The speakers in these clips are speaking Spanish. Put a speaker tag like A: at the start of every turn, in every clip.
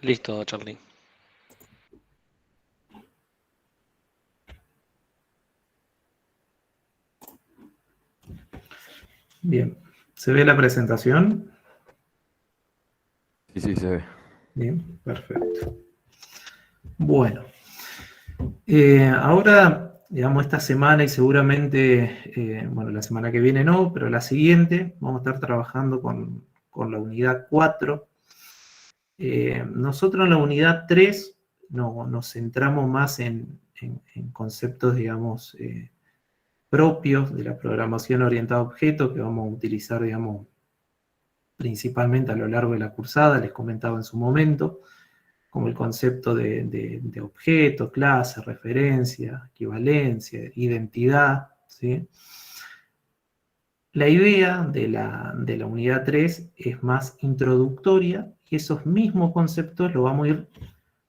A: Listo, Charlie.
B: Bien. ¿Se ve la presentación?
C: Sí, se ve.
B: Bien, perfecto. Bueno, ahora, digamos, esta semana y seguramente, bueno, la semana que viene no, pero la siguiente, vamos a estar trabajando con la unidad 4. Nosotros en la unidad 3 nos centramos más en conceptos, digamos, propios de la programación orientada a objetos que vamos a utilizar, digamos, principalmente a lo largo de la cursada, les comentaba en su momento, como el concepto de objeto, clase, referencia, equivalencia, identidad, ¿sí? La idea de la unidad 3 es más introductoria y esos mismos conceptos los vamos a ir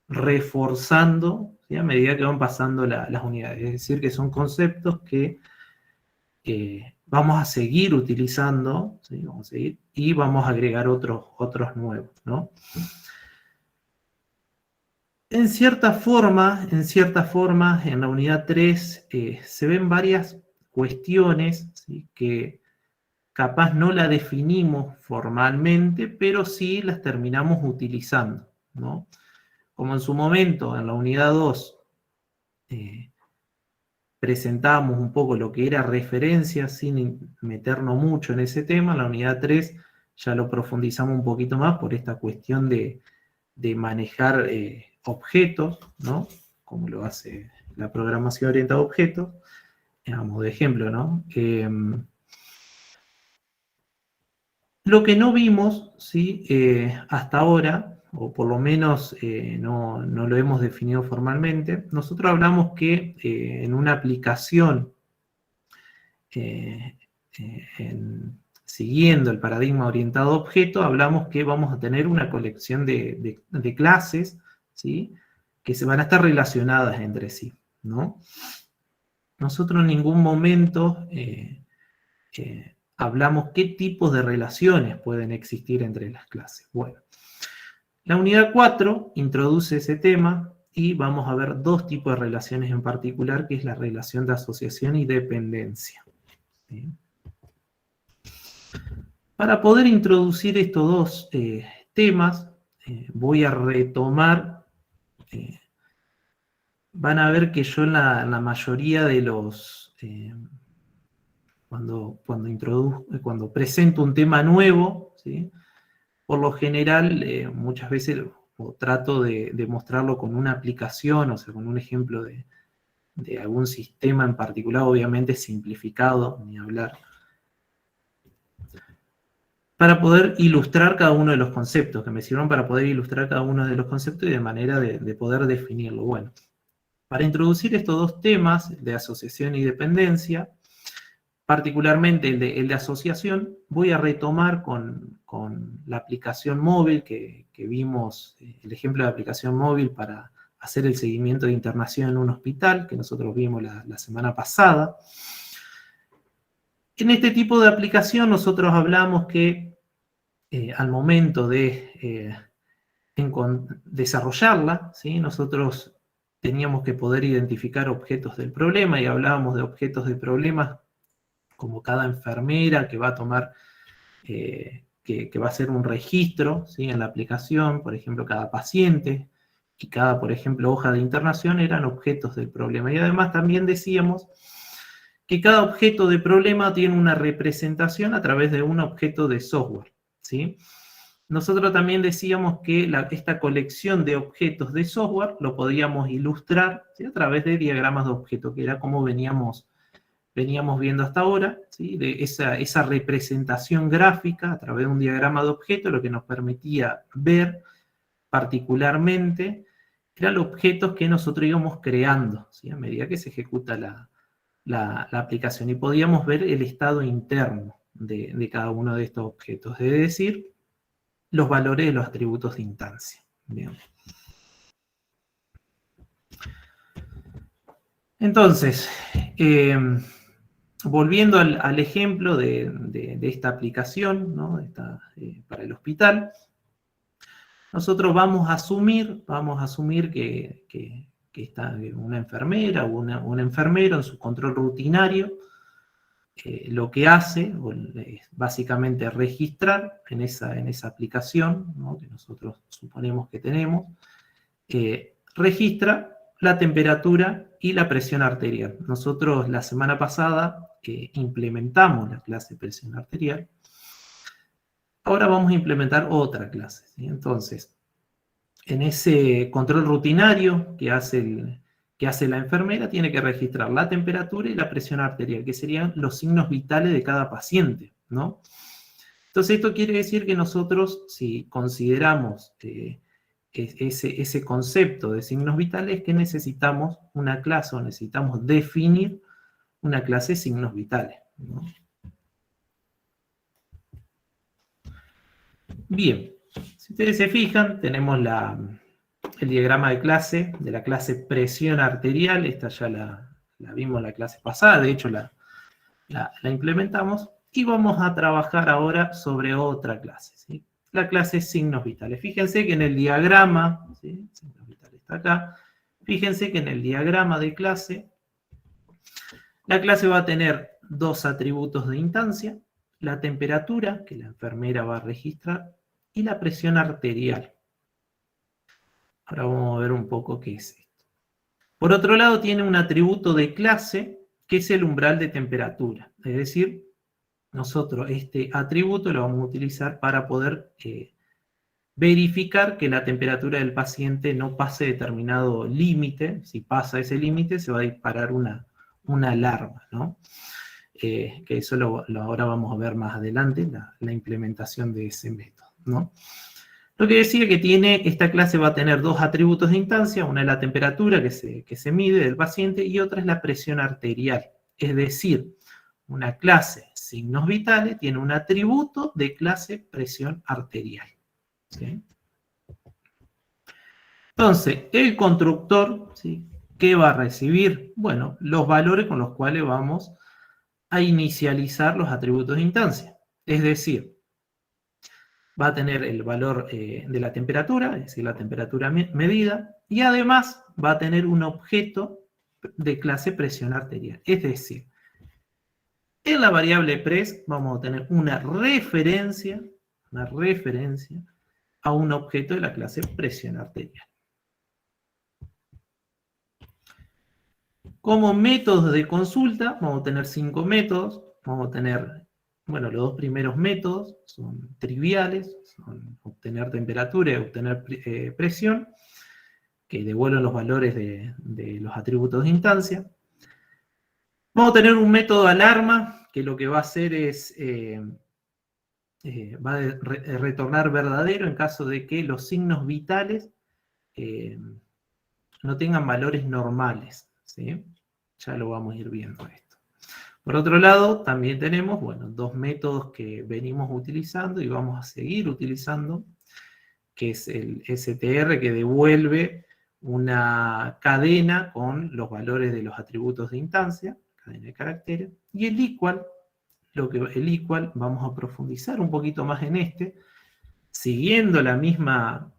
B: reforzando, ¿sí? A medida que van pasando las unidades. Es decir, que son conceptos que vamos a seguir utilizando, ¿sí? Vamos a seguir, y vamos a agregar otros nuevos, ¿no? En cierta forma, en la unidad 3 se ven varias cuestiones, ¿sí? Que capaz no la definimos formalmente, pero sí las terminamos utilizando, ¿no? Como en su momento, en la unidad 2, presentamos un poco lo que era referencia sin meternos mucho en ese tema. En la unidad 3 ya lo profundizamos un poquito más por esta cuestión de manejar objetos, ¿no? Como lo hace la programación orientada a objetos. Digamos, de ejemplo, ¿no? Lo que no vimos, ¿sí? Hasta ahora, o por lo menos no lo hemos definido formalmente, nosotros hablamos que en una aplicación siguiendo el paradigma orientado a objeto, hablamos que vamos a tener una colección de clases, ¿sí? Que se van a estar relacionadas entre sí, ¿no? Nosotros en ningún momento hablamos qué tipos de relaciones pueden existir entre las clases. Bueno, la unidad 4 introduce ese tema y vamos a ver dos tipos de relaciones en particular, que es la relación de asociación y dependencia. ¿Sí? Para poder introducir estos dos temas, voy a retomar, van a ver que yo en la mayoría de los, cuando presento un tema nuevo, ¿sí? Por lo general, muchas veces trato de mostrarlo con una aplicación, o sea, con un ejemplo de algún sistema en particular, obviamente simplificado, ni hablar, para poder ilustrar cada uno de los conceptos, que me sirvan para poder ilustrar cada uno de los conceptos y de manera de poder definirlo. Bueno, para introducir estos dos temas de asociación y dependencia, particularmente el de asociación, voy a retomar con la aplicación móvil que vimos, el ejemplo de aplicación móvil para hacer el seguimiento de internación en un hospital, que nosotros vimos la semana pasada. En este tipo de aplicación nosotros hablamos que al momento de desarrollarla, ¿sí? Nosotros teníamos que poder identificar objetos del problema y hablábamos de objetos de problemas como cada enfermera que va a tomar, que va a hacer un registro, ¿sí? En la aplicación, por ejemplo, cada paciente y cada, por ejemplo, hoja de internación eran objetos del problema. Y además también decíamos que cada objeto de problema tiene una representación a través de un objeto de software, ¿sí? Nosotros también decíamos que esta colección de objetos de software lo podíamos ilustrar, ¿sí? A través de diagramas de objetos, que era como veníamos viendo hasta ahora, ¿sí? De esa representación gráfica a través de un diagrama de objeto, lo que nos permitía ver particularmente eran los objetos que nosotros íbamos creando, ¿sí? A medida que se ejecuta la aplicación y podíamos ver el estado interno de cada uno de estos objetos, es decir, los valores de los atributos de instancia. Bien. Entonces, volviendo al ejemplo de esta aplicación, ¿no? Para el hospital, nosotros vamos a asumir que está una enfermera o un enfermero en su control rutinario, lo que hace es básicamente registrar en esa aplicación, ¿no? Que nosotros suponemos que tenemos, registra la temperatura y la presión arterial. Nosotros la semana pasada implementamos la clase presión arterial. Ahora vamos a implementar otra clase, ¿sí? Entonces, en ese control rutinario que hace la enfermera, tiene que registrar la temperatura y la presión arterial, que serían los signos vitales de cada paciente, ¿no? Entonces, esto quiere decir que nosotros, si consideramos ese concepto de signos vitales, que necesitamos una clase o necesitamos definir una clase de signos vitales, ¿no? Bien, si ustedes se fijan, tenemos el diagrama de la clase presión arterial. Esta ya la vimos la clase pasada, de hecho la implementamos, y vamos a trabajar ahora sobre otra clase, ¿sí? La clase signos vitales. Fíjense que en el diagrama, ¿sí? Signos vitales está acá. Fíjense que en el diagrama de clase, la clase va a tener dos atributos de instancia: la temperatura, que la enfermera va a registrar, y la presión arterial. Ahora vamos a ver un poco qué es esto. Por otro lado, tiene un atributo de clase, que es el umbral de temperatura. Es decir, nosotros este atributo lo vamos a utilizar para poder verificar que la temperatura del paciente no pase determinado límite. Si pasa ese límite, se va a disparar una alarma, ¿no? Que eso ahora vamos a ver más adelante, la implementación de ese método, ¿no? Lo que decía que esta clase va a tener dos atributos de instancia: una es la temperatura que se mide del paciente y otra es la presión arterial. Es decir, una clase signos vitales tiene un atributo de clase presión arterial, ¿sí? Entonces, el constructor, ¿sí?, ¿qué va a recibir? Bueno, los valores con los cuales vamos a inicializar los atributos de instancia. Es decir, va a tener el valor de la temperatura, es decir, la temperatura medida, y además va a tener un objeto de clase presión arterial. Es decir, en la variable pres vamos a tener una referencia a un objeto de la clase presión arterial. Como métodos de consulta, vamos a tener 5 métodos. Vamos a tener, bueno, los dos primeros métodos son triviales, son obtener temperatura y obtener presión, que devuelven los valores de los atributos de instancia. Vamos a tener un método alarma, que lo que va a hacer es, va a retornar verdadero en caso de que los signos vitales no tengan valores normales, ¿sí? Ya lo vamos a ir viendo esto. Por otro lado, también tenemos, bueno, dos métodos que venimos utilizando y vamos a seguir utilizando, que es el STR, que devuelve una cadena con los valores de los atributos de instancia, cadena de caracteres, y el equal, vamos a profundizar un poquito más en siguiendo la misma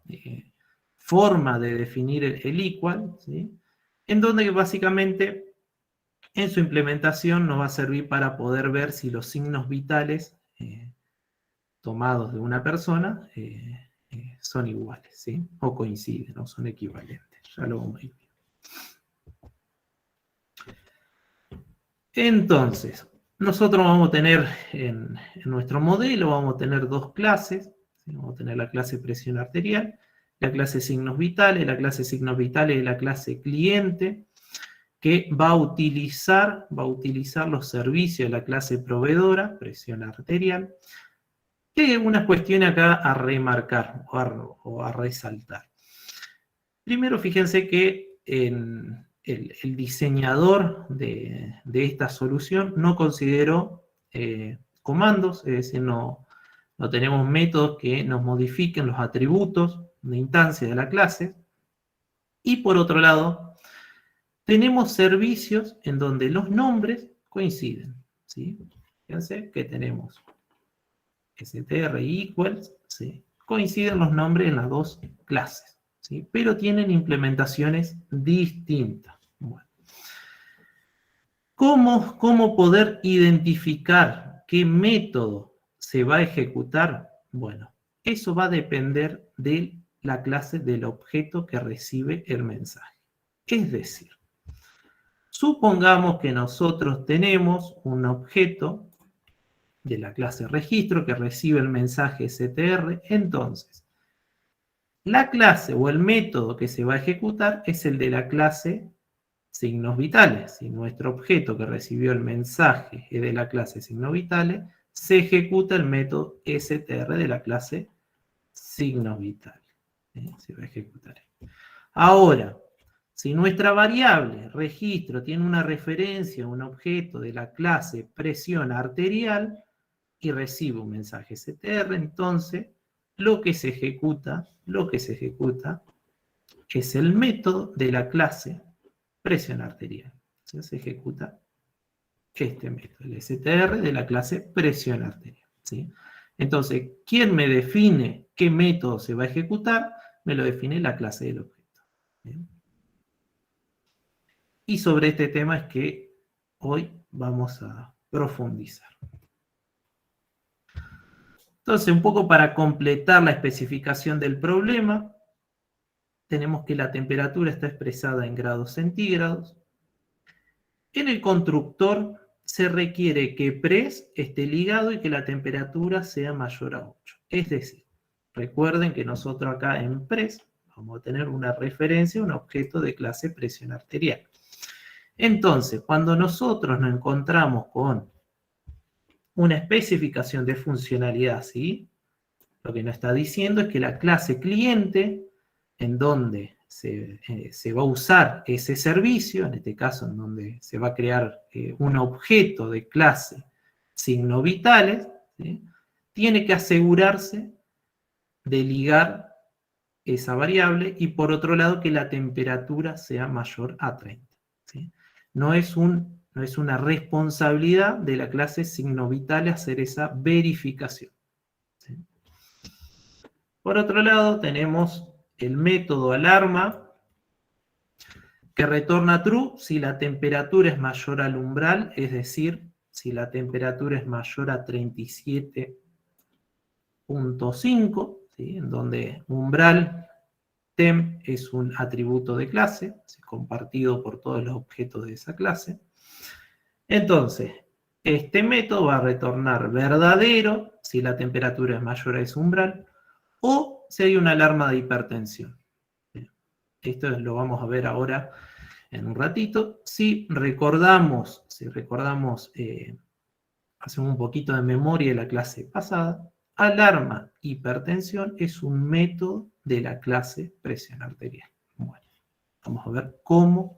B: forma de definir el equal, ¿sí?, en donde básicamente en su implementación nos va a servir para poder ver si los signos vitales tomados de una persona son iguales, ¿sí?, o coinciden, o son equivalentes. Ya lo vamos a ir viendo. Entonces, nosotros vamos a tener en nuestro modelo, vamos a tener dos clases, ¿sí? Vamos a tener la clase presión arterial, la clase signos vitales. La clase signos vitales es la clase cliente, que va a utilizar los servicios de la clase proveedora, presión arterial. Y hay algunas cuestiones acá a remarcar o a resaltar. Primero, fíjense que en el diseñador de esta solución no consideró comandos, es decir, no tenemos métodos que nos modifiquen los atributos de instancia de la clase. Y por otro lado, tenemos servicios en donde los nombres coinciden, ¿sí? Fíjense que tenemos str equals, ¿sí? Coinciden los nombres en las dos clases, ¿sí? Pero tienen implementaciones distintas. Bueno. ¿Cómo poder identificar qué método se va a ejecutar? Bueno, eso va a depender de la clase del objeto que recibe el mensaje. Es decir, supongamos que nosotros tenemos un objeto de la clase registro que recibe el mensaje str, entonces la clase o el método que se va a ejecutar es el de la clase signos vitales. Si nuestro objeto que recibió el mensaje es de la clase signos vitales, se ejecuta el método str de la clase signos vitales. Se va a ejecutar. Ahora, si nuestra variable registro tiene una referencia a un objeto de la clase presión arterial y recibe un mensaje str, entonces lo que se ejecuta es el método de la clase presión arterial. Entonces se ejecuta este método, el str de la clase presión arterial, ¿sí? Entonces, ¿quién me define qué método se va a ejecutar? Me lo define la clase del objeto. ¿Bien? Y sobre este tema es que hoy vamos a profundizar. Entonces, un poco para completar la especificación del problema, tenemos que la temperatura está expresada en grados centígrados. En el constructor se requiere que pres esté ligado y que la temperatura sea mayor a 8. Es decir, recuerden que nosotros acá en pres vamos a tener una referencia a un objeto de clase presión arterial. Entonces, cuando nosotros nos encontramos con una especificación de funcionalidad, ¿sí? Lo que nos está diciendo es que la clase cliente, en donde se va a usar ese servicio, en este caso en donde se va a crear un objeto de clase signos vitales, ¿sí? Tiene que asegurarse de ligar esa variable y por otro lado que la temperatura sea mayor a 30. ¿Sí? No es una responsabilidad de la clase signos vitales hacer esa verificación. ¿Sí? Por otro lado, tenemos el método alarma que retorna true si la temperatura es mayor al umbral, es decir, si la temperatura es mayor a 37.5, ¿sí? En donde umbral temp es un atributo de clase, compartido por todos los objetos de esa clase. Entonces, este método va a retornar verdadero si la temperatura es mayor a ese umbral, o si hay una alarma de hipertensión. Esto lo vamos a ver ahora en un ratito. Si recordamos, hacemos un poquito de memoria de la clase pasada, alarma hipertensión es un método de la clase presión arterial. Bueno, vamos a ver cómo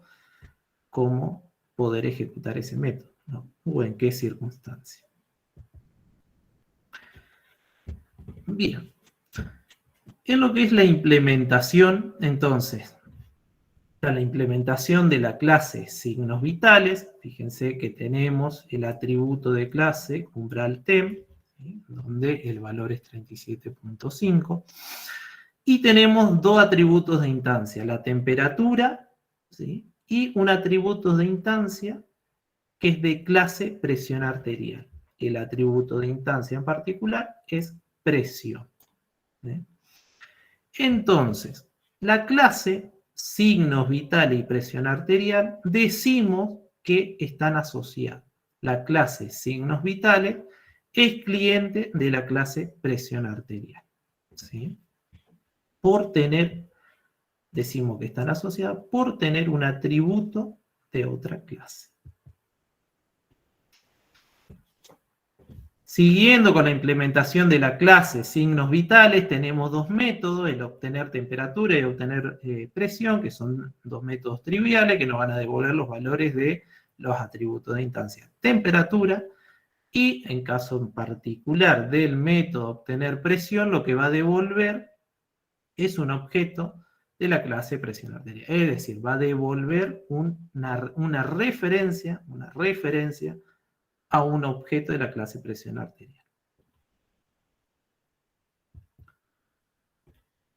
B: poder ejecutar ese método, ¿no? O en qué circunstancia. Bien. En lo que es la implementación, entonces, la implementación de la clase signos vitales, fíjense que tenemos el atributo de clase umbral temp, ¿sí? Donde el valor es 37.5, y tenemos dos atributos de instancia, la temperatura, ¿sí? Y un atributo de instancia que es de clase presión arterial. El atributo de instancia en particular es presión. ¿Sí? Entonces, la clase signos vitales y presión arterial decimos que están asociados. La clase signos vitales es cliente de la clase presión arterial. ¿Sí? Decimos que están asociadas por tener un atributo de otra clase. Siguiendo con la implementación de la clase signos vitales, tenemos dos métodos, el obtener temperatura y obtener presión, que son dos métodos triviales que nos van a devolver los valores de los atributos de instancia. Temperatura, y en caso en particular del método obtener presión, lo que va a devolver es un objeto de la clase presión arterial. Es decir, va a devolver una referencia a un objeto de la clase presión arterial.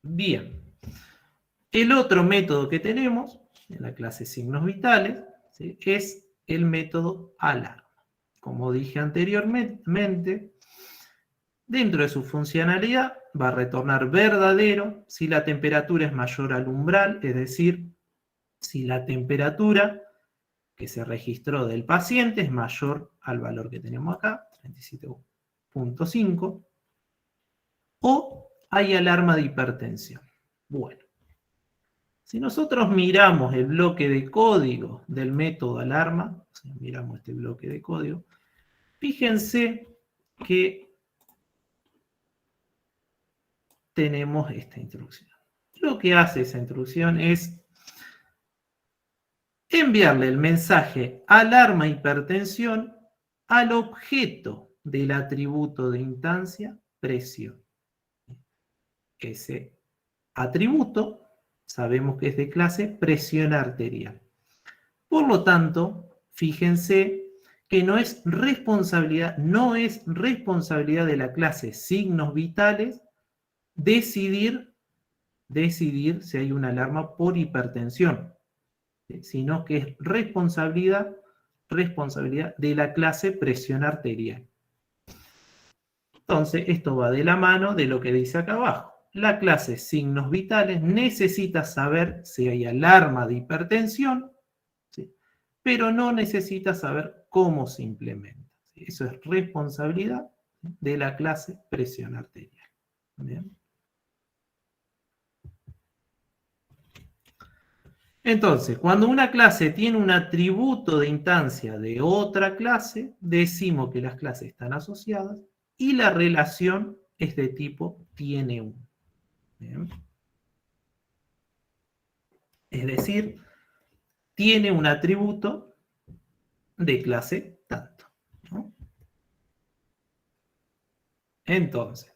B: Bien. El otro método que tenemos en la clase signos vitales, ¿sí?, es el método alarma. Como dije anteriormente, dentro de su funcionalidad va a retornar verdadero si la temperatura es mayor al umbral, es decir, si la temperatura que se registró del paciente es mayor al valor que tenemos acá, 37.5, o hay alarma de hipertensión. Bueno, si nosotros miramos el bloque de código del método alarma, si miramos este bloque de código, fíjense que tenemos esta instrucción. Lo que hace esa instrucción es enviarle el mensaje alarma hipertensión al objeto del atributo de instancia presión. Ese atributo sabemos que es de clase presión arterial. Por lo tanto, fíjense que no es responsabilidad de la clase signos vitales decidir si hay una alarma por hipertensión, sino que es responsabilidad de la clase presión arterial. Entonces, esto va de la mano de lo que dice acá abajo. La clase signos vitales necesita saber si hay alarma de hipertensión, ¿sí?, pero no necesita saber cómo se implementa. ¿Sí? Eso es responsabilidad de la clase presión arterial. ¿Bien? Entonces, cuando una clase tiene un atributo de instancia de otra clase, decimos que las clases están asociadas y la relación es de tipo tiene un. ¿Bien? Es decir, tiene un atributo de clase tanto, ¿no? Entonces,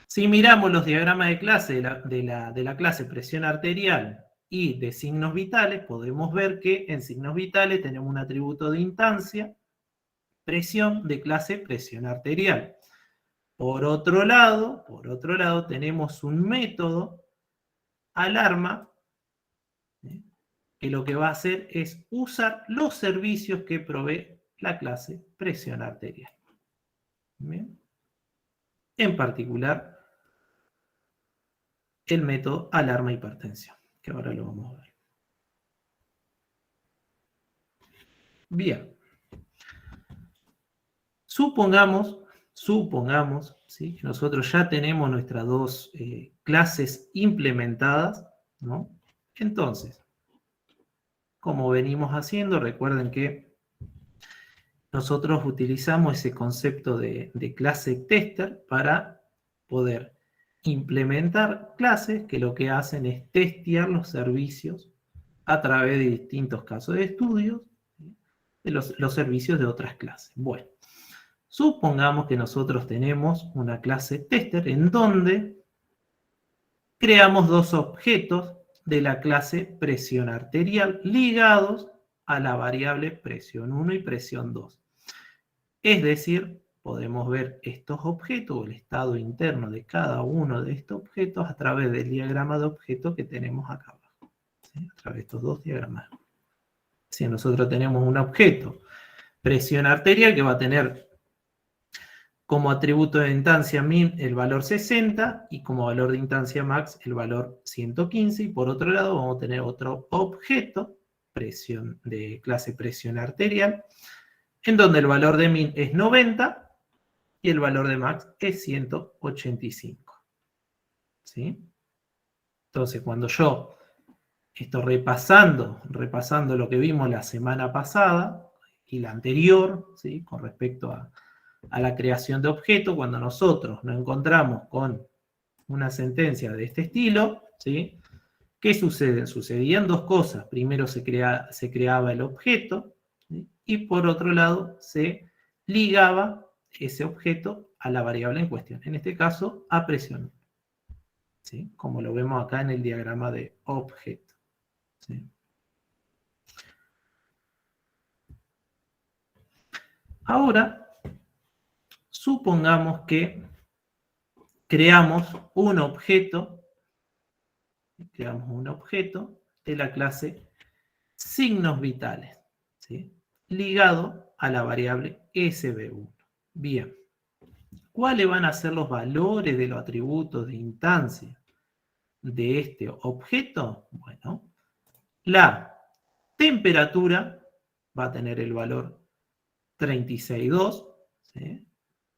B: si miramos los diagramas de clase de la clase presión arterial y de signos vitales, podemos ver que en signos vitales tenemos un atributo de instancia, presión de clase presión arterial. Por otro lado, tenemos un método alarma, ¿sí?, que lo que va a hacer es usar los servicios que provee la clase presión arterial. ¿Bien? En particular, el método alarma hipertensión, que ahora lo vamos a ver. Bien. Supongamos, ¿sí?, que nosotros ya tenemos nuestras dos clases implementadas, ¿no? Entonces, como venimos haciendo, recuerden que nosotros utilizamos ese concepto de clase tester para poder implementar clases que lo que hacen es testear los servicios a través de distintos casos de estudios, ¿sí?, de los servicios de otras clases. Bueno, supongamos que nosotros tenemos una clase tester en donde creamos dos objetos de la clase presión arterial ligados a la variable presión 1 y presión 2. Es decir, podemos ver estos objetos o el estado interno de cada uno de estos objetos a través del diagrama de objetos que tenemos acá abajo, ¿sí?, a través de estos dos diagramas. Si nosotros tenemos un objeto presión arterial que va a tener como atributo de instancia min el valor 60 y como valor de instancia max el valor 115, y por otro lado vamos a tener otro objeto presión de clase presión arterial en donde el valor de min es 90 y el valor de max es 185. ¿Sí? Entonces, cuando yo estoy repasando lo que vimos la semana pasada y la anterior, ¿sí?, con respecto a la creación de objetos, cuando nosotros nos encontramos con una sentencia de este estilo, ¿sí? ¿Qué sucede? Sucedían dos cosas. Primero se creaba el objeto, ¿sí? Y por otro lado se ligaba ese objeto a la variable en cuestión. En este caso, a presión, ¿sí? Como lo vemos acá en el diagrama de objeto, ¿sí? Ahora, supongamos que creamos un objeto de la clase signos vitales, ¿sí? Ligado a la variable SB1. Bien, ¿cuáles van a ser los valores de los atributos de instancia de este objeto? Bueno, la temperatura va a tener el valor 36.2, ¿sí?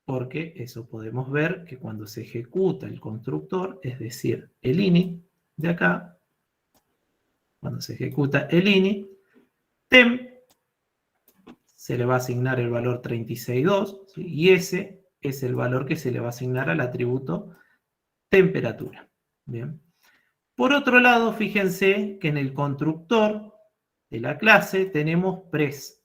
B: Porque eso podemos ver que cuando se ejecuta el constructor, es decir, el init de acá, cuando se ejecuta el init, temp se le va a asignar el valor 36.2, ¿sí? Y ese es el valor que se le va a asignar al atributo temperatura. Bien. Por otro lado, fíjense que en el constructor de la clase tenemos pres.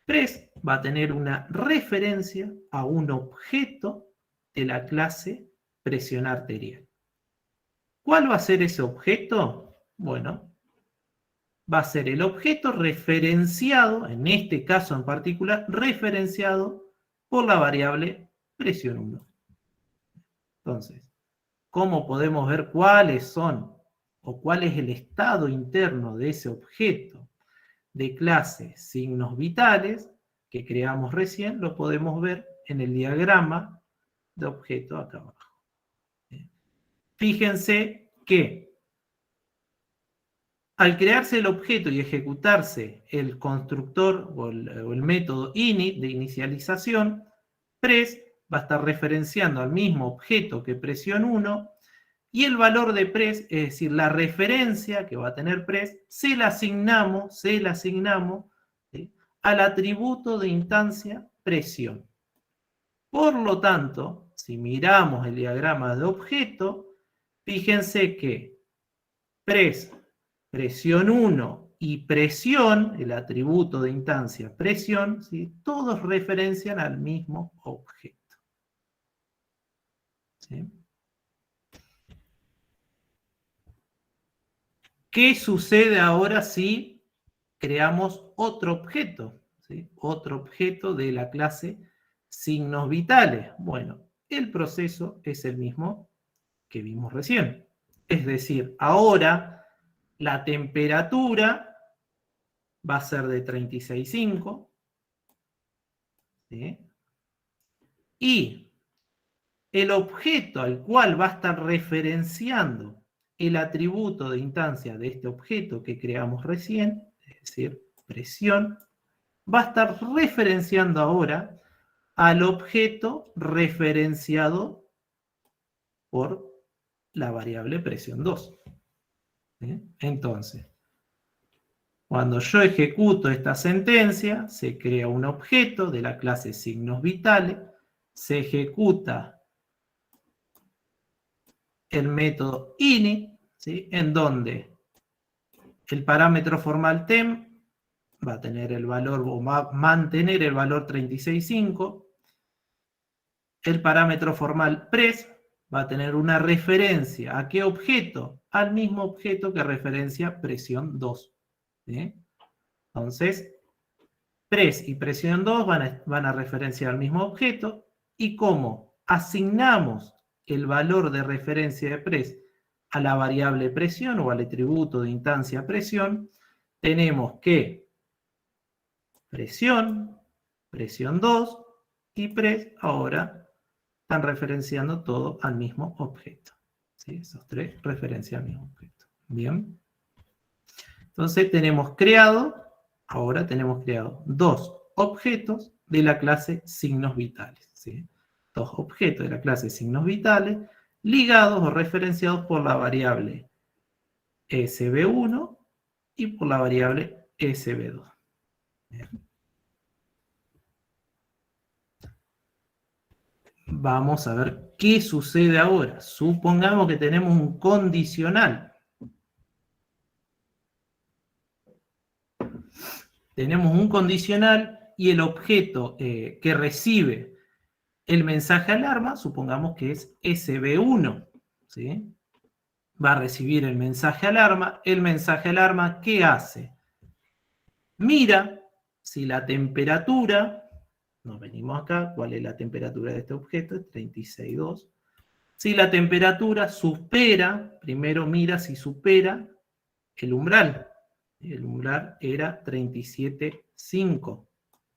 B: Pres va a tener una referencia a un objeto de la clase presión arterial. ¿Cuál va a ser ese objeto? Bueno, va a ser el objeto referenciado, en este caso en particular, referenciado por la variable presión 1. Entonces, ¿cómo podemos ver cuáles son o cuál es el estado interno de ese objeto de clase signos vitales que creamos recién? Lo podemos ver en el diagrama de objeto acá abajo. Fíjense que al crearse el objeto y ejecutarse el constructor o el método init de inicialización, pres va a estar referenciando al mismo objeto que presión 1 y el valor de pres, es decir, la referencia que va a tener pres, se la asignamos ¿sí? Al atributo de instancia presión. Por lo tanto, si miramos el diagrama de objeto, fíjense que pres, presión 1 y presión, el atributo de instancia presión, ¿sí? Todos referencian al mismo objeto. ¿Sí? ¿Qué sucede ahora si creamos otro objeto? ¿Sí? Otro objeto de la clase signos vitales. Bueno, el proceso es el mismo que vimos recién. Es decir, ahora la temperatura va a ser de 36.5, ¿sí? Y el objeto al cual va a estar referenciando el atributo de instancia de este objeto que creamos recién, es decir, presión, va a estar referenciando ahora al objeto referenciado por la variable presión 2. ¿Sí? Entonces, cuando yo ejecuto esta sentencia, se crea un objeto de la clase signos vitales, se ejecuta el método init, ¿sí? En donde el parámetro formal temp va a tener el valor, o va a mantener el valor 36.5, el parámetro formal pres va a tener una referencia ¿a qué objeto? Al mismo objeto que referencia presión 2. ¿Sí? Entonces, pres y presión 2 van a referenciar al mismo objeto, y como asignamos el valor de referencia de pres a la variable presión o al atributo de instancia presión, tenemos que presión 2 y pres ahora están referenciando todo al mismo objeto. ¿Sí? Esos tres referencian al mismo objeto. Bien. Entonces ahora tenemos creado dos objetos de la clase signos vitales. ¿Sí? Dos objetos de la clase signos vitales ligados o referenciados por la variable SB1 y por la variable SB2. Bien. vamos a ver qué sucede ahora. Supongamos que tenemos un condicional. Tenemos un condicional y el objeto que recibe el mensaje alarma, supongamos que es SB1, ¿sí? Va a recibir el mensaje alarma. El mensaje alarma, ¿qué hace? Mira si la temperatura, nos venimos acá, ¿cuál es la temperatura de este objeto? Es 36,2. Si la temperatura supera, primero mira si supera el umbral. El umbral era 37,5,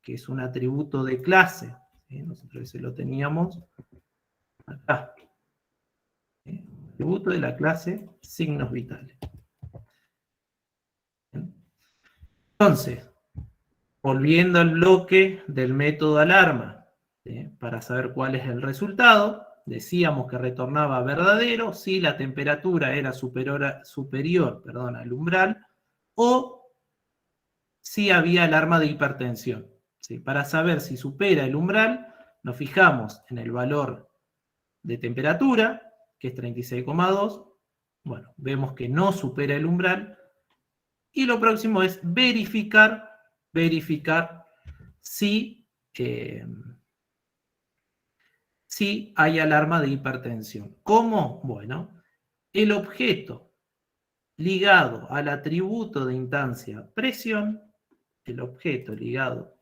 B: que es un atributo de clase. Nosotros ese lo teníamos acá. Atributo de la clase signos vitales. Entonces, volviendo al bloque del método alarma, para saber cuál es el resultado, decíamos que retornaba verdadero si la temperatura era superior al umbral o si había alarma de hipertensión. ¿Sí? Para saber si supera el umbral, nos fijamos en el valor de temperatura, que es 36,2. Bueno, vemos que no supera el umbral. Y lo próximo es verificar si hay alarma de hipertensión. ¿Cómo? Bueno, el objeto ligado al atributo de instancia presión, el objeto ligado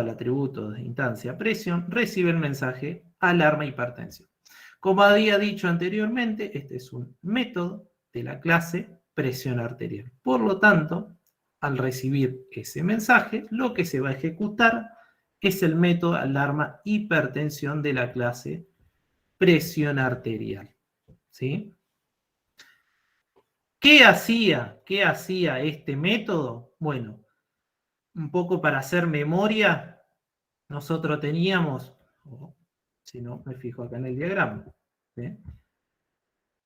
B: al atributo de instancia presión recibe el mensaje alarma hipertensión. Como había dicho anteriormente, este es un método de la clase presión arterial. Por lo tanto, al recibir ese mensaje, lo que se va a ejecutar es el método alarma hipertensión de la clase presión arterial. ¿Sí? ¿Qué hacía este método? Bueno, un poco para hacer memoria, nosotros teníamos, si no, me fijo acá en el diagrama, ¿sí?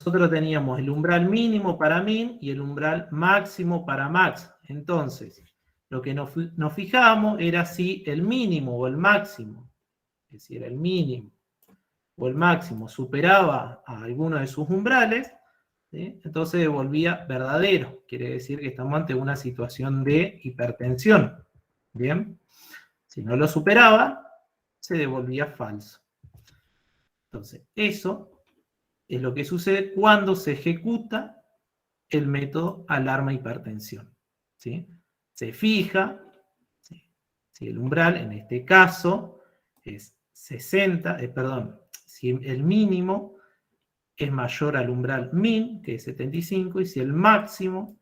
B: Nosotros teníamos el umbral mínimo para min y el umbral máximo para max. Entonces, lo que nos fijamos era si el mínimo o el máximo, es decir, el mínimo o el máximo superaba a alguno de sus umbrales, ¿sí? Entonces devolvía verdadero. Quiere decir que estamos ante una situación de hipertensión. ¿Bien? Si no lo superaba, se devolvía falso. Entonces, eso es lo que sucede cuando se ejecuta el método alarma hipertensión. ¿Sí? Se fija, ¿sí? Si el umbral, en este caso, es 60, si el mínimo es mayor al umbral min, que es 75, y si el máximo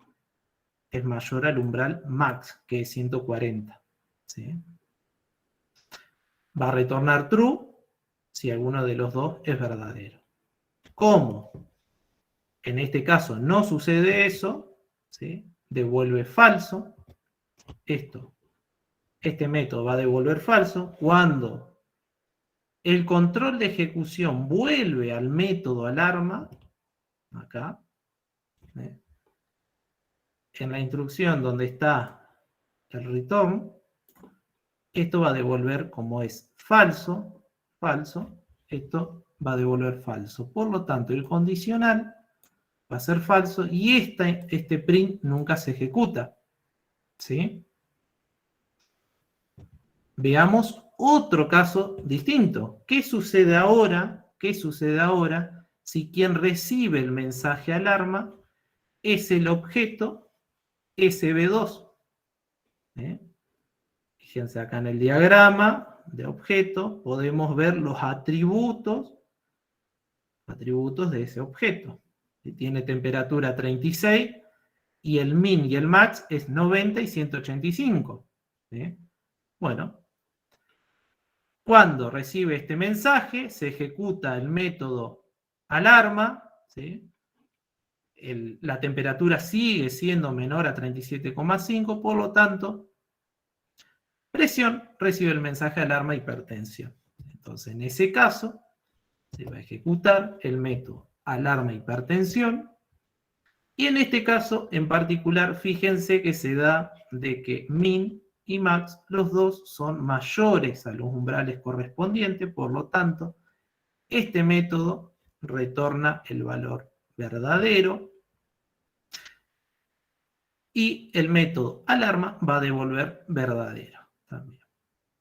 B: es mayor al umbral max, que es 140. ¿Sí? Va a retornar true si alguno de los dos es verdadero. ¿Cómo? En este caso no sucede eso, ¿sí? Devuelve falso. Este método va a devolver falso cuando el control de ejecución vuelve al método alarma, acá, en la instrucción donde está el return, esto va a devolver como es falso, esto va a devolver falso. Por lo tanto, el condicional va a ser falso y este print nunca se ejecuta. ¿Sí? Veamos otro caso distinto. ¿Qué sucede ahora? Si quien recibe el mensaje alarma es el objeto SB2? Fíjense acá en el diagrama de objeto, podemos ver los atributos de ese objeto. Tiene temperatura 36 y el min y el max es 90 y 185. ¿Sí? Bueno, cuando recibe este mensaje, se ejecuta el método alarma, ¿sí? La temperatura sigue siendo menor a 37,5, por lo tanto, presión recibe el mensaje alarma hipertensión. Entonces, en ese caso, se va a ejecutar el método alarma hipertensión. Y en este caso, en particular, fíjense que se da de que min y max, los dos son mayores a los umbrales correspondientes, por lo tanto, este método retorna el valor verdadero y el método alarma va a devolver verdadero también.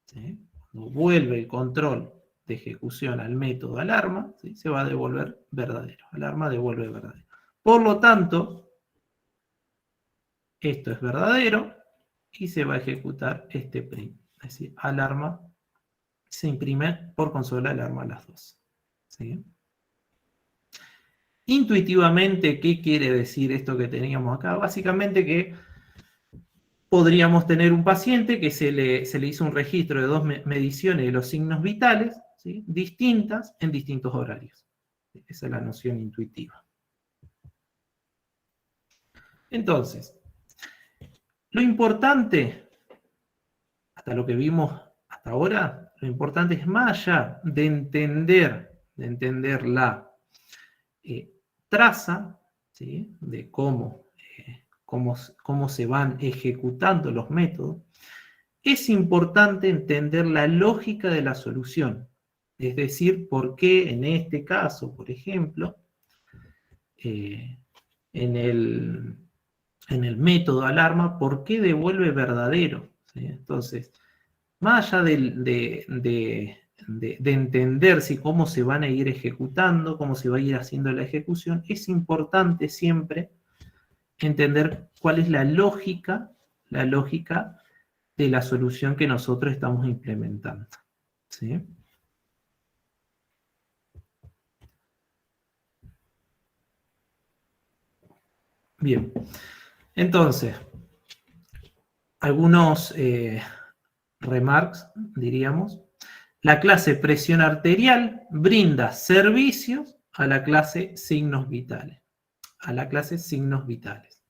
B: ¿Sí? Cuando vuelve el control de ejecución al método alarma, ¿sí? Se va a devolver verdadero. Alarma devuelve verdadero. Por lo tanto, esto es verdadero y se va a ejecutar este print. Es decir, alarma se imprime por consola alarma a las 2. ¿Sí? Intuitivamente, ¿qué quiere decir esto que teníamos acá? Básicamente que podríamos tener un paciente que se le hizo un registro de dos mediciones de los signos vitales, ¿sí? Distintas en distintos horarios. Esa es la noción intuitiva. Entonces, lo importante, hasta lo que vimos hasta ahora, lo importante es más allá de entender la traza, ¿sí? De cómo se van ejecutando los métodos, es importante entender la lógica de la solución. Es decir, por qué en este caso, por ejemplo, en el método alarma, ¿por qué devuelve verdadero? ¿Sí? Entonces, más allá de entender si cómo se van a ir ejecutando, cómo se va a ir haciendo la ejecución, es importante siempre entender cuál es la lógica de la solución que nosotros estamos implementando. ¿Sí? Bien, entonces, algunos remarks, diríamos. La clase presión arterial brinda servicios a la clase signos vitales. A la clase signos vitales.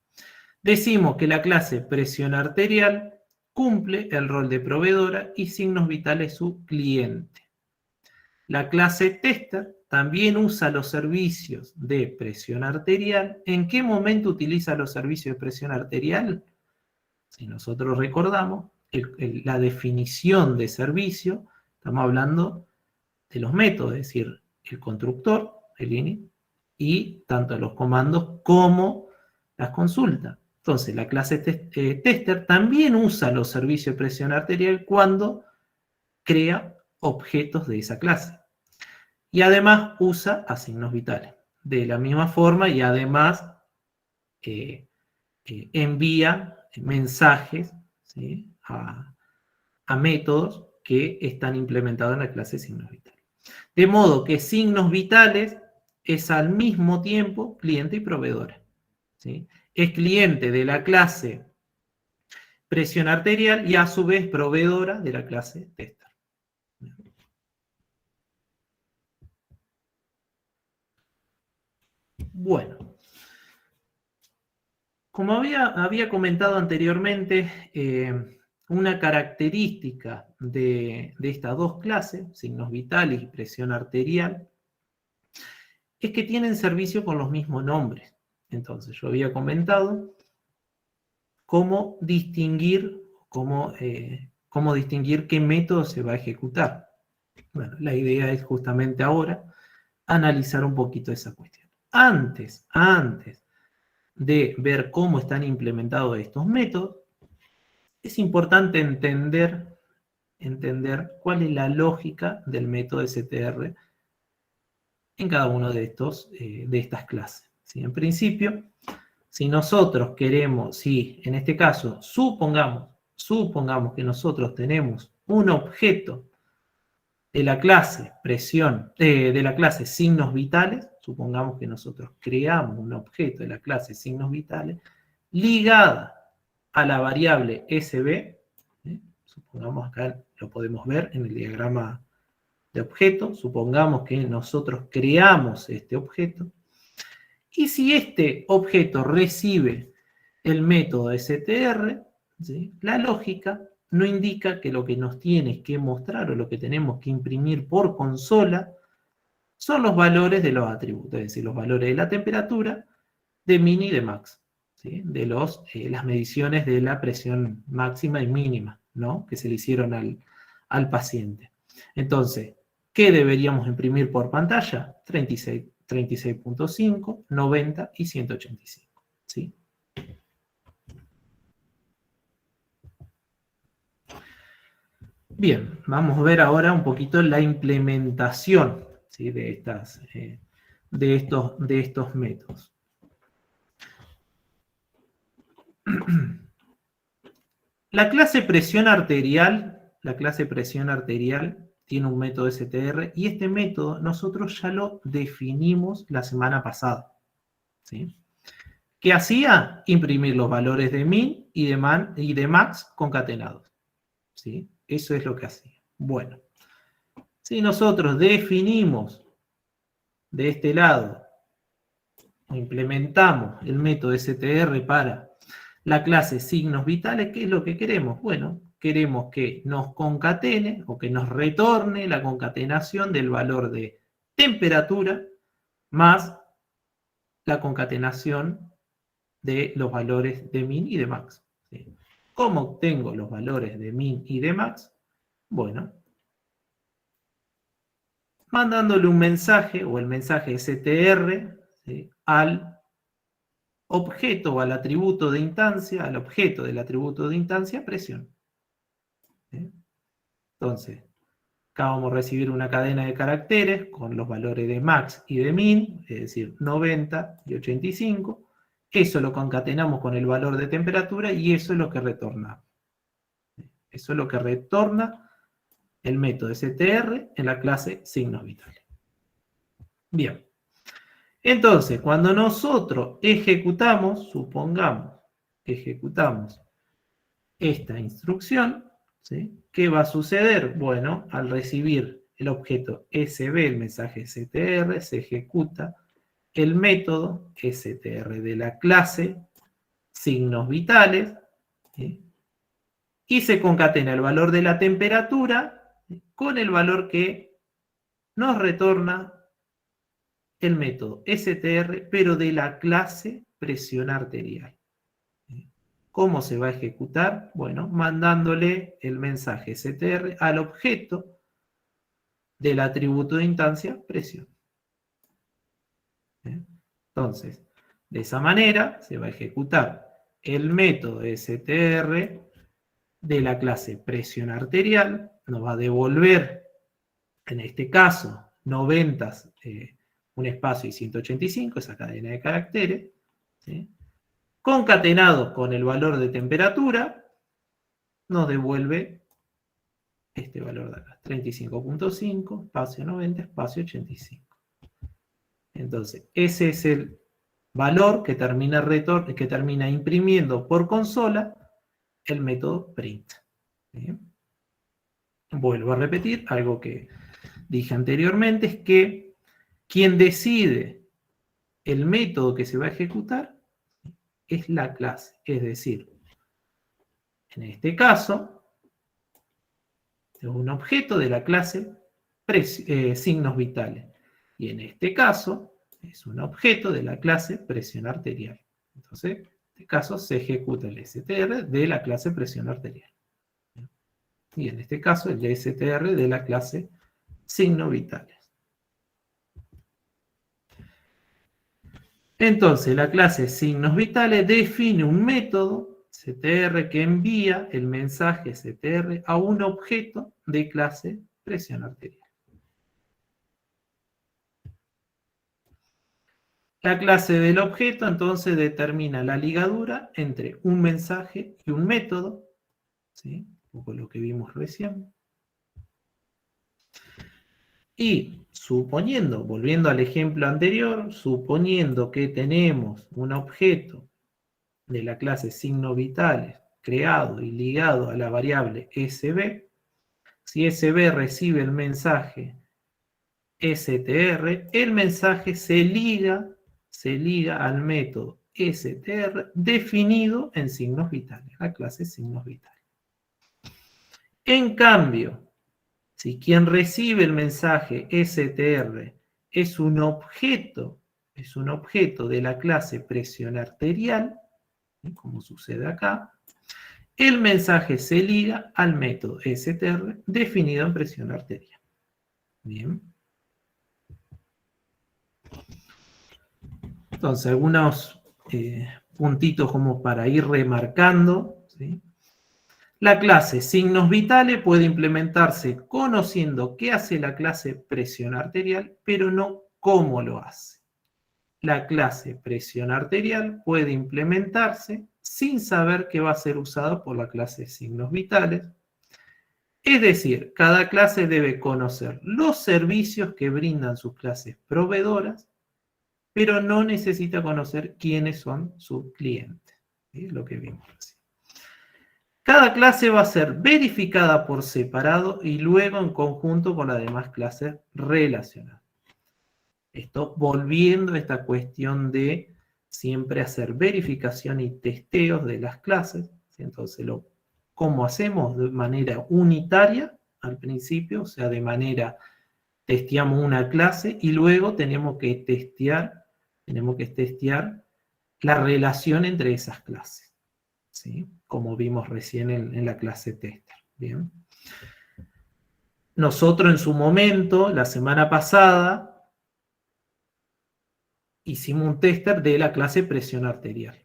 B: Decimos que la clase presión arterial cumple el rol de proveedora y signos vitales su cliente. La clase tester también usa los servicios de presión arterial. ¿En qué momento utiliza los servicios de presión arterial? Si nosotros recordamos la definición de servicio, estamos hablando de los métodos, es decir, el constructor, el init, y tanto los comandos como las consultas. Entonces, la clase tester también usa los servicios de presión arterial cuando crea objetos de esa clase. Y además usa a signos vitales. De la misma forma, y además envía mensajes, ¿sí? a métodos que están implementados en la clase signos vitales. De modo que signos vitales es al mismo tiempo cliente y proveedora. ¿Sí? Es cliente de la clase presión arterial y a su vez proveedora de la clase tester. Bueno, como había comentado anteriormente, una característica de estas dos clases, signos vitales y presión arterial, es que tienen servicio con los mismos nombres. Entonces, yo había comentado cómo distinguir qué método se va a ejecutar. Bueno, la idea es justamente ahora analizar un poquito esa cuestión. Antes de ver cómo están implementados estos métodos, es importante entender cuál es la lógica del método STR en cada uno de estas clases. ¿Sí? En principio, si nosotros queremos, en este caso, supongamos que nosotros tenemos un objeto de la clase de la clase signos vitales, supongamos que nosotros creamos un objeto de la clase signos vitales ligada a la variable SB, supongamos acá lo podemos ver en el diagrama de objeto, supongamos que nosotros creamos este objeto, y si este objeto recibe el método STR, ¿sí? La lógica no indica que lo que nos tiene que mostrar o lo que tenemos que imprimir por consola son los valores de los atributos, es decir, los valores de la temperatura, de min y de max, ¿sí? De las mediciones de la presión máxima y mínima ¿no? Que se le hicieron al paciente. Entonces, ¿qué deberíamos imprimir por pantalla? 36.5, 90 y 185. ¿Sí? Bien, vamos a ver ahora un poquito la implementación, ¿sí? de estos métodos. La clase presión arterial tiene un método STR y este método nosotros ya lo definimos la semana pasada. ¿Sí? ¿Qué hacía? Imprimir los valores de min y de max concatenados. ¿Sí? Eso es lo que hacía. Bueno, si nosotros definimos de este lado, o implementamos el método STR para la clase signos vitales, ¿qué es lo que queremos? Bueno, queremos que nos concatene o que nos retorne la concatenación del valor de temperatura más la concatenación de los valores de min y de max. ¿Sí? ¿Cómo obtengo los valores de min y de max? Bueno, mandándole un mensaje o el mensaje STR, ¿sí? Al objeto o al atributo de instancia, al objeto del atributo de instancia, presión. ¿Sí? Entonces, acá vamos a recibir una cadena de caracteres con los valores de max y de min, es decir, 90 y 85. Eso lo concatenamos con el valor de temperatura y eso es lo que retorna. Eso es lo que retorna el método STR en la clase signos vitales. Bien. Entonces, cuando nosotros ejecutamos, supongamos, ejecutamos esta instrucción, ¿sí? ¿Qué va a suceder? Bueno, al recibir el objeto SB, el mensaje STR, se ejecuta el método STR de la clase signos vitales, ¿sí? Y se concatena el valor de la temperatura, ¿sí? Con el valor que nos retorna el método STR, pero de la clase presión arterial. ¿Cómo se va a ejecutar? Bueno, mandándole el mensaje STR al objeto del atributo de instancia presión. Entonces, de esa manera se va a ejecutar el método STR de la clase presión arterial, nos va a devolver, en este caso, 90, un espacio y 185, esa cadena de caracteres, ¿sí? Concatenado con el valor de temperatura, nos devuelve este valor de acá, 35.5, espacio 90, espacio 85. Entonces, ese es el valor que termina imprimiendo por consola el método print. ¿Bien? Vuelvo a repetir, algo que dije anteriormente, es que quien decide el método que se va a ejecutar es la clase, es decir, en este caso, es un objeto de la clase signos vitales. Y en este caso, es un objeto de la clase presión arterial. Entonces, en este caso se ejecuta el STR de la clase presión arterial. Y en este caso, el STR de la clase signos vitales. Entonces, la clase signos vitales define un método STR que envía el mensaje STR a un objeto de clase presión arterial. La clase del objeto entonces determina la ligadura entre un mensaje y un método, ¿sí? Un poco lo que vimos recién. Y suponiendo, volviendo al ejemplo anterior, suponiendo que tenemos un objeto de la clase signos vitales creado y ligado a la variable SB, si SB recibe el mensaje STR, el mensaje se liga al método STR definido en signos vitales, la clase signos vitales. En cambio, si quien recibe el mensaje STR es un objeto de la clase presión arterial, como sucede acá, el mensaje se liga al método str definido en presión arterial. Bien. Entonces, algunos puntitos como para ir remarcando, ¿sí? La clase signos vitales puede implementarse conociendo qué hace la clase presión arterial, pero no cómo lo hace. La clase presión arterial puede implementarse sin saber que va a ser usada por la clase signos vitales. Es decir, cada clase debe conocer los servicios que brindan sus clases proveedoras, pero no necesita conocer quiénes son sus clientes. ¿Sí? Lo que vimos recién. Cada clase va a ser verificada por separado y luego en conjunto con las demás clases relacionadas. Esto volviendo a esta cuestión de siempre hacer verificación y testeos de las clases. Entonces, ¿cómo hacemos? De manera unitaria al principio, o sea, de manera, testeamos una clase y luego tenemos que testear la relación entre esas clases, ¿sí? Como vimos recién en la clase tester. Bien. Nosotros en su momento, la semana pasada, hicimos un tester de la clase presión arterial.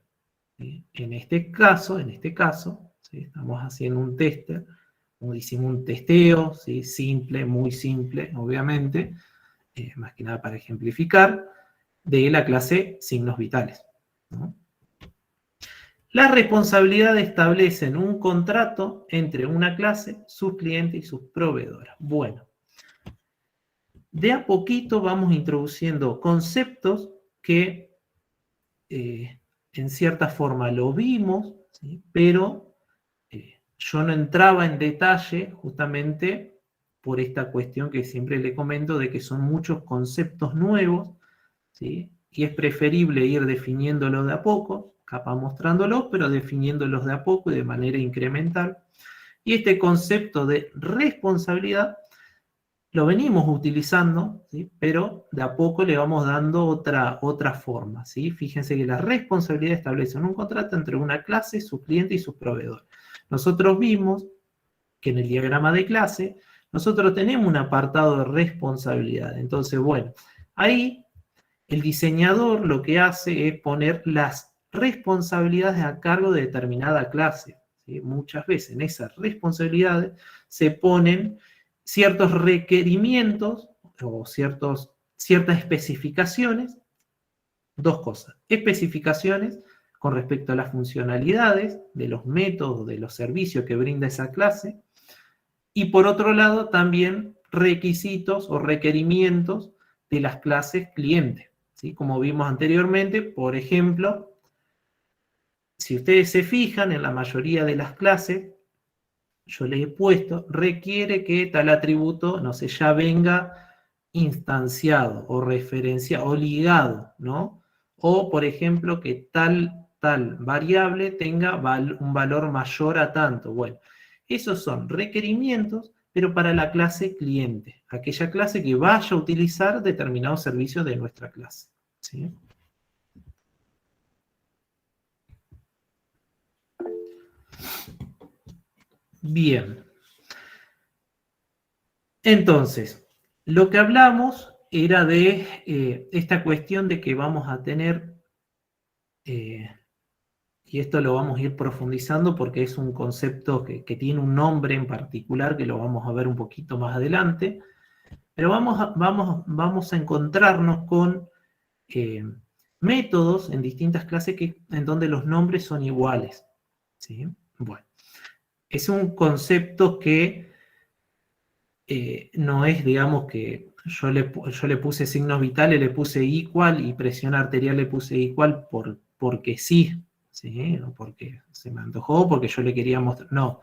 B: ¿Sí? En este caso, ¿sí? Estamos haciendo un tester, hicimos un testeo, ¿sí? Simple, muy simple, obviamente, más que nada para ejemplificar, de la clase signos vitales, ¿no? Las responsabilidades establecen un contrato entre una clase, sus clientes y sus proveedoras. Bueno, de a poquito vamos introduciendo conceptos que en cierta forma lo vimos, ¿sí? Pero yo no entraba en detalle justamente por esta cuestión que siempre le comento de que son muchos conceptos nuevos, ¿sí? Y es preferible ir definiéndolos de a poco, capaz mostrándolos, pero definiéndolos de a poco y de manera incremental. Y este concepto de responsabilidad lo venimos utilizando, ¿sí? Pero de a poco le vamos dando otra forma, ¿sí? Fíjense que la responsabilidad establece un contrato entre una clase, su cliente y su proveedor. Nosotros vimos que en el diagrama de clase nosotros tenemos un apartado de responsabilidad. Entonces, bueno, ahí el diseñador lo que hace es poner las responsabilidades a cargo de determinada clase, ¿sí? Muchas veces en esas responsabilidades se ponen ciertos requerimientos o ciertas especificaciones. Dos cosas: especificaciones con respecto a las funcionalidades de los métodos, de los servicios que brinda esa clase, y por otro lado también requisitos o requerimientos de las clases clientes, ¿sí? Como vimos anteriormente, por ejemplo, si ustedes se fijan en la mayoría de las clases, yo le he puesto, requiere que tal atributo, no sé, ya venga instanciado o referenciado o ligado, ¿no? O, por ejemplo, que tal variable tenga un valor mayor a tanto. Bueno, esos son requerimientos, pero para la clase cliente, aquella clase que vaya a utilizar determinados servicios de nuestra clase, ¿sí? Bien. Entonces, lo que hablamos era de esta cuestión de que vamos a tener, y esto lo vamos a ir profundizando porque es un concepto que tiene un nombre en particular que lo vamos a ver un poquito más adelante, pero vamos a encontrarnos con métodos en distintas clases en donde los nombres son iguales, ¿sí? Bueno, es un concepto que no es, digamos, que yo le puse signos vitales, le puse igual, y presión arterial le puse igual porque sí, ¿sí? No porque se me antojó, porque yo le quería mostrar. No.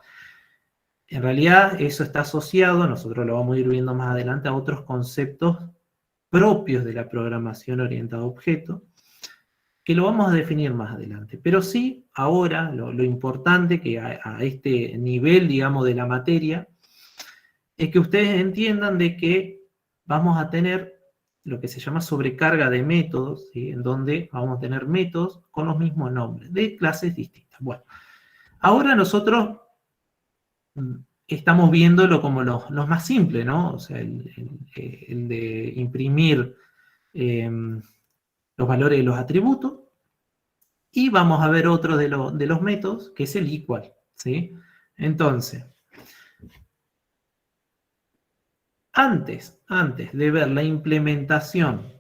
B: En realidad eso está asociado, nosotros lo vamos a ir viendo más adelante, a otros conceptos propios de la programación orientada a objetos, que lo vamos a definir más adelante. Pero sí, ahora, lo importante que a este nivel, digamos, de la materia, es que ustedes entiendan de que vamos a tener lo que se llama sobrecarga de métodos, ¿sí? En donde vamos a tener métodos con los mismos nombres, de clases distintas. Bueno, Ahora nosotros estamos viéndolo como los más simples, ¿no? O sea, el de imprimir los valores de los atributos. Y vamos a ver otro de los métodos, que es el equal, ¿sí? Entonces, antes de ver la implementación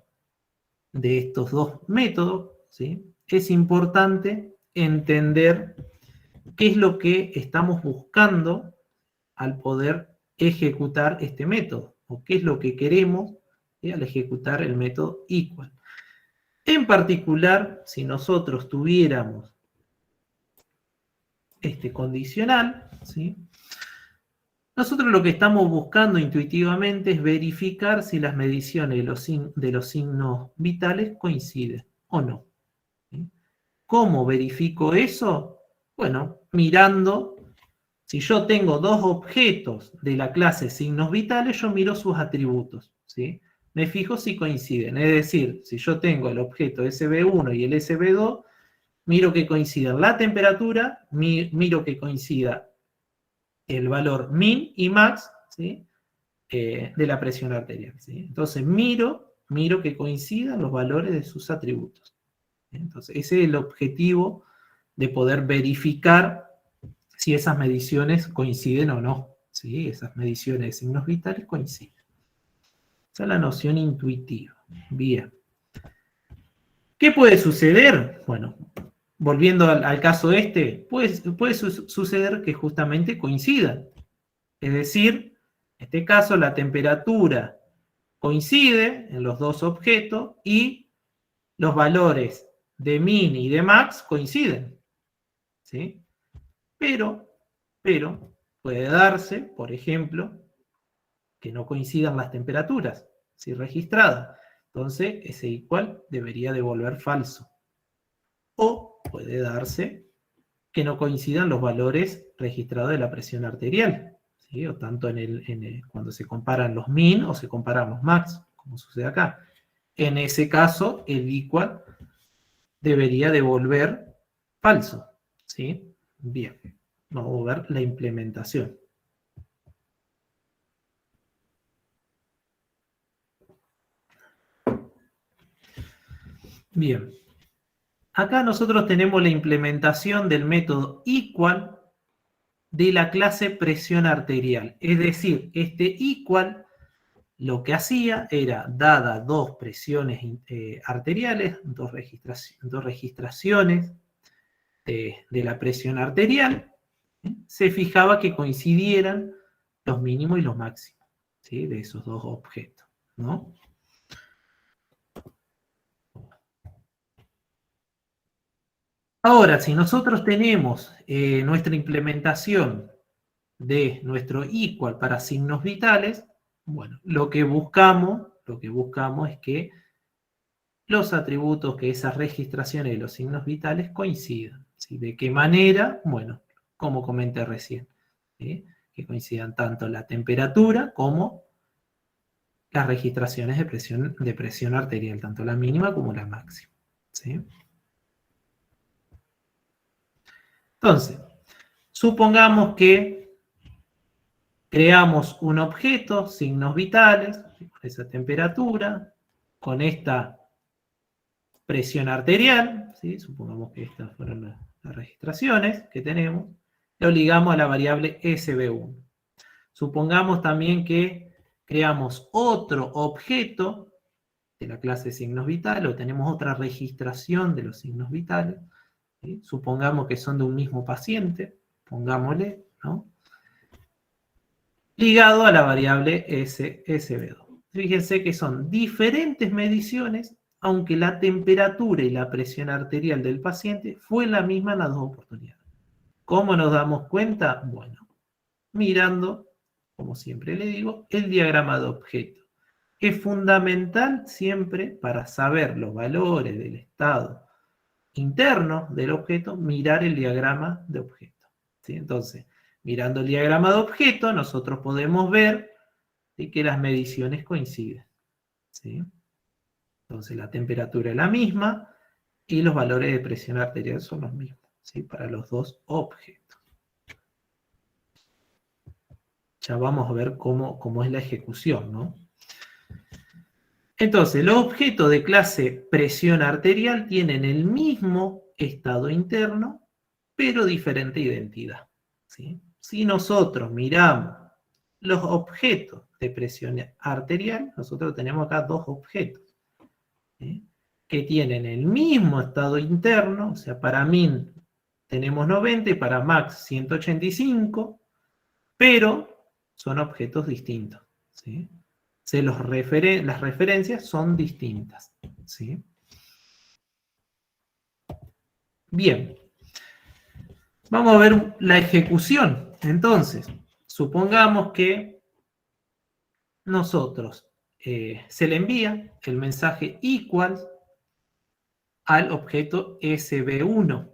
B: de estos dos métodos, ¿sí? Es importante entender qué es lo que estamos buscando al poder ejecutar este método, o qué es lo que queremos, ¿sí? Al ejecutar el método equal. En particular, si nosotros tuviéramos este condicional, ¿sí? Nosotros lo que estamos buscando intuitivamente es verificar si las mediciones de los signos vitales coinciden o no. ¿Sí? ¿Cómo verifico eso? Bueno, mirando, si yo tengo dos objetos de la clase signos vitales, yo miro sus atributos, ¿sí? Me fijo si coinciden, es decir, si yo tengo el objeto SB1 y el SB2, miro que coincidan la temperatura, miro que coincida el valor min y max, ¿sí? De la presión arterial, ¿sí? Entonces miro que coincidan los valores de sus atributos. Entonces ese es el objetivo de poder verificar si esas mediciones coinciden o no, ¿sí? Esas mediciones de signos vitales coinciden. Esa es la noción intuitiva. Bien. ¿Qué puede suceder? Bueno, volviendo al caso este, puede suceder que justamente coincidan. Es decir, en este caso la temperatura coincide en los dos objetos y los valores de min y de max coinciden, ¿sí? Pero puede darse, por ejemplo, que no coincidan las temperaturas, ¿sí? Registradas. Entonces, ese igual debería devolver falso. O puede darse que no coincidan los valores registrados de la presión arterial, ¿sí? O tanto cuando se comparan los min o se comparan los max, como sucede acá. En ese caso, el equal debería devolver falso, ¿sí? Bien, vamos a ver la implementación. Bien, acá nosotros tenemos la implementación del método equal de la clase presión arterial. Es decir, este equal lo que hacía era, dada dos presiones arteriales, dos registraciones de la presión arterial, se fijaba que coincidieran los mínimos y los máximos, ¿sí? De esos dos objetos, ¿no? Ahora, si nosotros tenemos nuestra implementación de nuestro equal para signos vitales, bueno, lo que buscamos es que los atributos, que esas registraciones de los signos vitales coincidan, ¿sí? ¿De qué manera? Bueno, como comenté recién, ¿sí? Que coincidan tanto la temperatura como las registraciones de presión arterial, tanto la mínima como la máxima, ¿sí? Entonces, supongamos que creamos un objeto, signos vitales, con esa temperatura, con esta presión arterial, ¿sí? Supongamos que estas fueron las registraciones que tenemos, lo ligamos a la variable SB1. Supongamos también que creamos otro objeto de la clase signos vitales, o tenemos otra registración de los signos vitales, ¿sí? Supongamos que son de un mismo paciente, pongámosle, ¿no? Ligado a la variable SB2. Fíjense que son diferentes mediciones, aunque la temperatura y la presión arterial del paciente fue la misma en las dos oportunidades. ¿Cómo nos damos cuenta? Bueno, mirando, como siempre le digo, el diagrama de objeto. Es fundamental siempre para saber los valores del estado interno del objeto, mirar el diagrama de objeto, ¿sí? Entonces, mirando el diagrama de objeto, nosotros podemos ver, ¿sí? Que las mediciones coinciden, ¿sí? Entonces, la temperatura es la misma y los valores de presión arterial son los mismos, ¿sí? Para los dos objetos. Ya vamos a ver cómo es la ejecución, ¿no? Entonces, los objetos de clase presión arterial tienen el mismo estado interno, pero diferente identidad, ¿sí? Si nosotros miramos los objetos de presión arterial, nosotros tenemos acá dos objetos, ¿sí? Que tienen el mismo estado interno, o sea, para min tenemos 90 y para max 185, pero son objetos distintos, ¿sí? Las referencias son distintas, ¿sí? Bien, vamos a ver la ejecución. Entonces, supongamos que nosotros se le envía el mensaje equal al objeto SB1.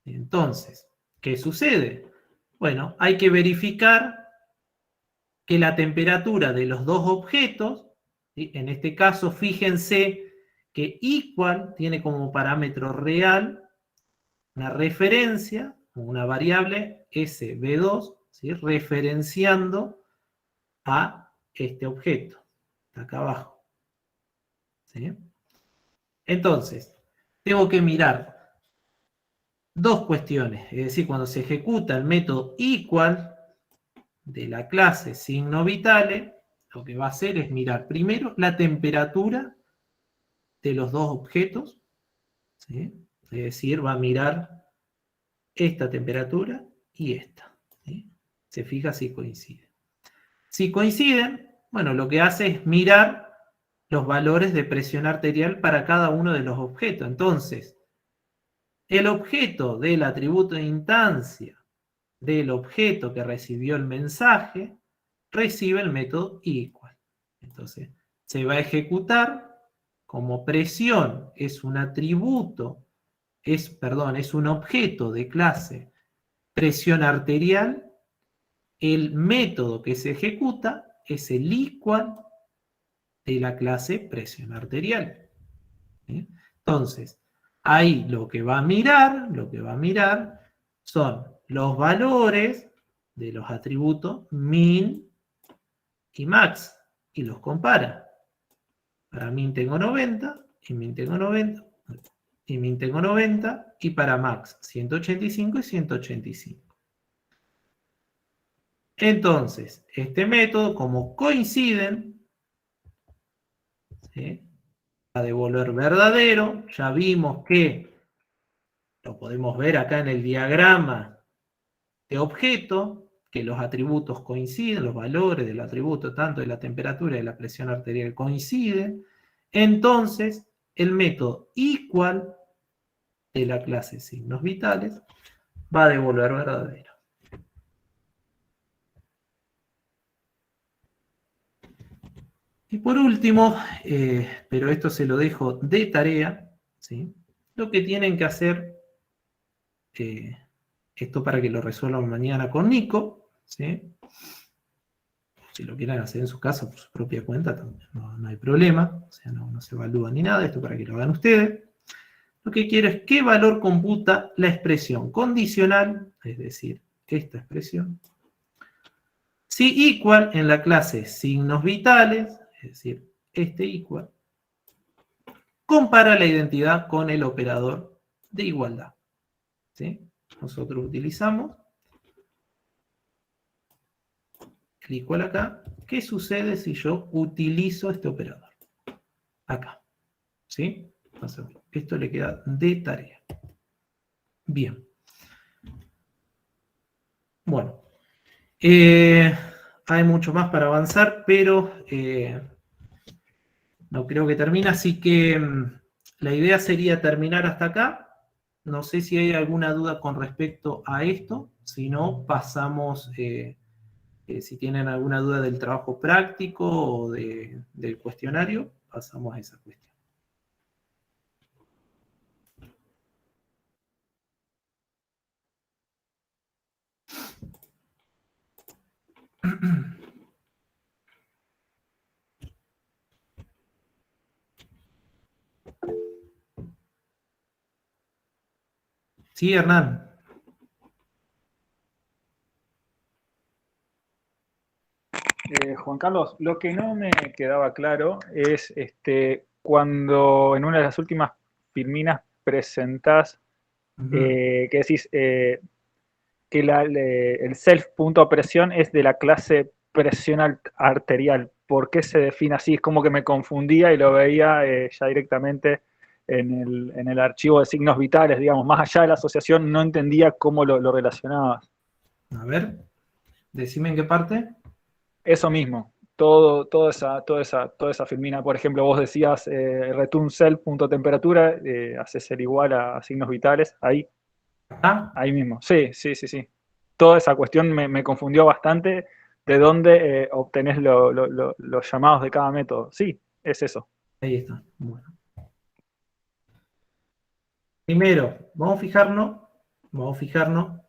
B: Entonces, ¿qué sucede? Bueno, hay que verificar que la temperatura de los dos objetos, ¿sí? En este caso, fíjense que equal tiene como parámetro real una referencia, una variable SB2, ¿sí? Referenciando a este objeto, acá abajo, ¿sí? Entonces, tengo que mirar dos cuestiones, es decir, cuando se ejecuta el método equal de la clase signo vitale, lo que va a hacer es mirar primero la temperatura de los dos objetos, ¿sí? Es decir, va a mirar esta temperatura y esta, ¿sí? Se fija si coinciden. Si coinciden, bueno, lo que hace es mirar los valores de presión arterial para cada uno de los objetos. Entonces, el objeto del atributo de instancia del objeto que recibió el mensaje recibe el método equal. Entonces, se va a ejecutar como presión es un atributo, es un objeto de clase presión arterial, el método que se ejecuta es el equal de la clase presión arterial. ¿Sí? Entonces, ahí lo que va a mirar son los valores de los atributos min y max y los compara. Para min tengo 90 y min tengo 90 y min tengo 90 y para max 185 y 185. Entonces, este método, como coinciden, ¿sí? Va a devolver verdadero. Ya vimos que lo podemos ver acá en el diagrama de objeto, que los atributos coinciden, los valores del atributo, tanto de la temperatura y de la presión arterial coinciden. Entonces, el método equal de la clase signos vitales va a devolver verdadero. Y por último, pero esto se lo dejo de tarea, ¿sí? Lo que tienen que hacer, esto para que lo resuelvan mañana con Nico, ¿sí? Si lo quieren hacer en su casa por su propia cuenta, no hay problema, o sea, no se evalúa ni nada, esto para que lo hagan ustedes. Lo que quiero es qué valor computa la expresión condicional, es decir, esta expresión, si equal en la clase signos vitales, es decir, este equal, compara la identidad con el operador de igualdad. ¿Sí? Nosotros utilizamos el equal acá. ¿Qué sucede si yo utilizo este operador? Acá. ¿Sí? Entonces, esto le queda de tarea. Bien. Bueno. Hay mucho más para avanzar, pero no creo que termine, así que la idea sería terminar hasta acá. No sé si hay alguna duda con respecto a esto, si no, pasamos, si tienen alguna duda del trabajo práctico o del cuestionario, pasamos a esa cuestión. Sí, Hernán.
C: Juan Carlos, lo que no me quedaba claro es cuando en una de las últimas filminas presentás que decís que el self.presión es de la clase presión arterial. ¿Por qué se define así? Es como que me confundía y lo veía ya directamente en el archivo de signos vitales, digamos, más allá de la asociación, no entendía cómo lo relacionabas.
B: A ver, decime en qué parte.
C: Eso mismo, toda esa filmina, por ejemplo, vos decías return self.temperatura, hace ser igual a signos vitales,
B: ¿Acá?
C: ahí mismo. Sí. Toda esa cuestión me confundió bastante de dónde obtenés los llamados de cada método. Sí, es eso.
B: Ahí está. Bueno. Primero, vamos a fijarnos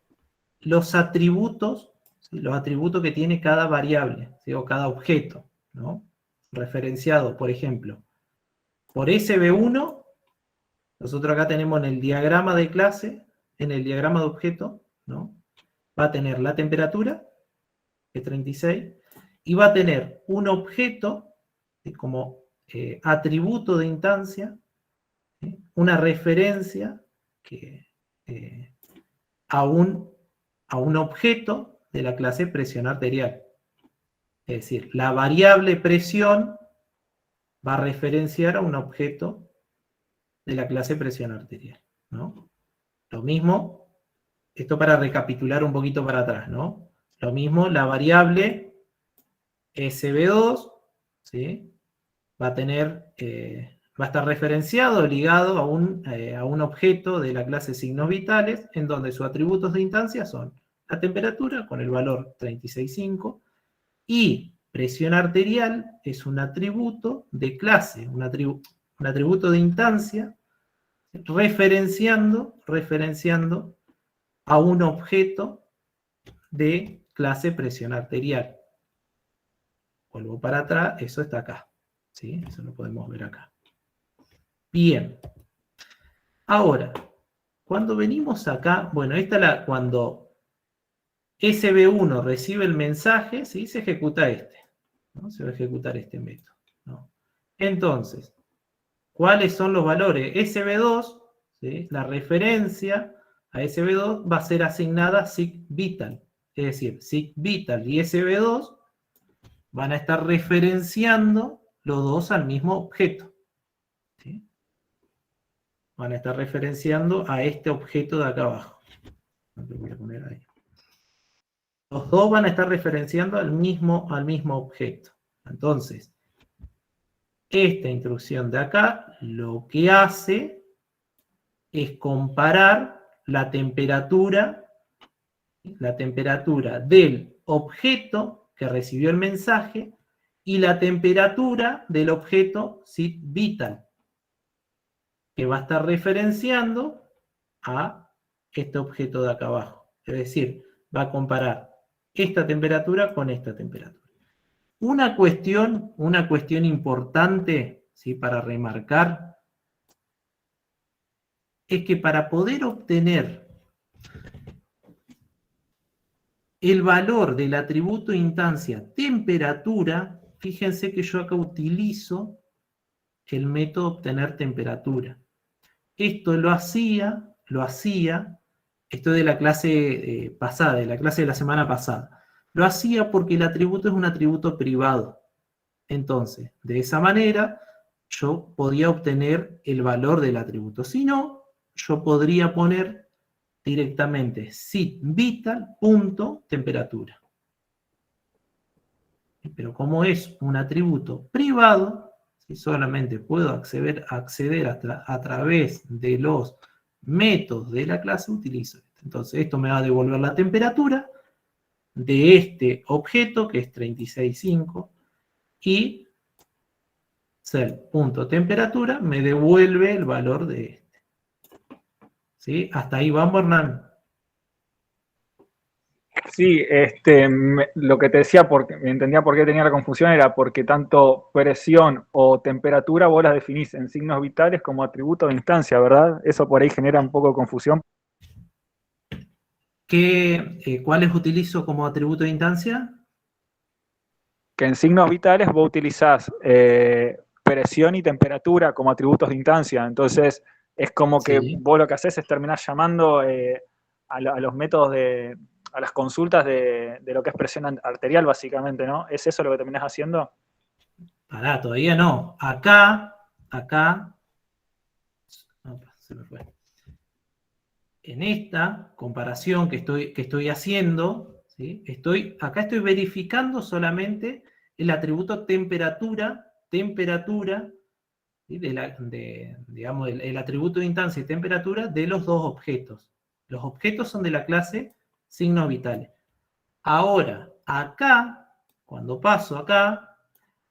B: los atributos, ¿sí? Los atributos que tiene cada variable, ¿sí? O cada objeto, ¿no? Referenciado, por ejemplo, por SB1, nosotros acá tenemos en el diagrama de clase, en el diagrama de objeto, ¿no? Va a tener la temperatura, que es 36, y va a tener un objeto como atributo de instancia, ¿sí? Una referencia que, a un objeto de la clase presión arterial. Es decir, la variable presión va a referenciar a un objeto de la clase presión arterial, ¿no? Lo mismo, esto para recapitular un poquito para atrás, ¿no? Lo mismo, la variable SB2, ¿sí? Va a estar referenciado, ligado a un objeto de la clase signos vitales, en donde sus atributos de instancia son la temperatura, con el valor 36,5, y presión arterial es un atributo de clase, un atributo de instancia, referenciando a un objeto de clase presión arterial. Vuelvo para atrás, eso está acá, ¿sí? Eso lo podemos ver acá. Bien. Ahora, cuando venimos acá, bueno, cuando SB1 recibe el mensaje, ¿sí? Se ejecuta ¿no? Se va a ejecutar este método, ¿no? Entonces, ¿cuáles son los valores? SB2, ¿sí? La referencia a SB2 va a ser asignada a sig vital. Es decir, sig vital y SB2 van a estar referenciando los dos al mismo objeto, ¿sí? Van a estar referenciando a este objeto de acá abajo. Lo voy a poner ahí. Los dos van a estar referenciando al mismo objeto. Entonces, esta instrucción de acá lo que hace es comparar la temperatura del objeto que recibió el mensaje y la temperatura del objeto SID vital, que va a estar referenciando a este objeto de acá abajo. Es decir, va a comparar esta temperatura con esta temperatura. Una cuestión importante, ¿sí? Para remarcar, es que para poder obtener el valor del atributo de instancia temperatura, fíjense que yo acá utilizo el método obtener temperatura. Esto lo hacía, esto de la clase pasada, de la clase de la semana pasada. Lo hacía porque el atributo es un atributo privado. Entonces, de esa manera, yo podía obtener el valor del atributo. Si no, yo podría poner directamente SID vital.temperatura. Pero como es un atributo privado, si solamente puedo acceder a través de los métodos de la clase, utilizo esto. Entonces, esto me va a devolver la temperatura de este objeto, que es 36,5, y self.temperatura me devuelve el valor de este. ¿Sí? Hasta ahí vamos, Hernán.
C: Sí, lo que te decía, porque entendía por qué tenía la confusión, era porque tanto presión o temperatura vos las definís en signos vitales como atributos de instancia, ¿verdad? Eso por ahí genera un poco de confusión.
B: ¿Cuáles utilizo como atributo de instancia?
C: que en signos vitales vos utilizás presión y temperatura como atributos de instancia. Entonces, es como que
B: Sí.
C: vos lo que haces es terminar llamando a los métodos a las consultas de lo que es presión arterial, básicamente, ¿no? ¿Es eso lo que terminás haciendo?
B: Pará, todavía no. Acá, opa, se me fue. En esta comparación que estoy haciendo, ¿sí? Acá estoy verificando solamente el atributo temperatura, ¿sí? Digamos, el atributo de instancia y temperatura de los dos objetos. Los objetos son de la clase signos vitales. Ahora, acá, cuando paso acá,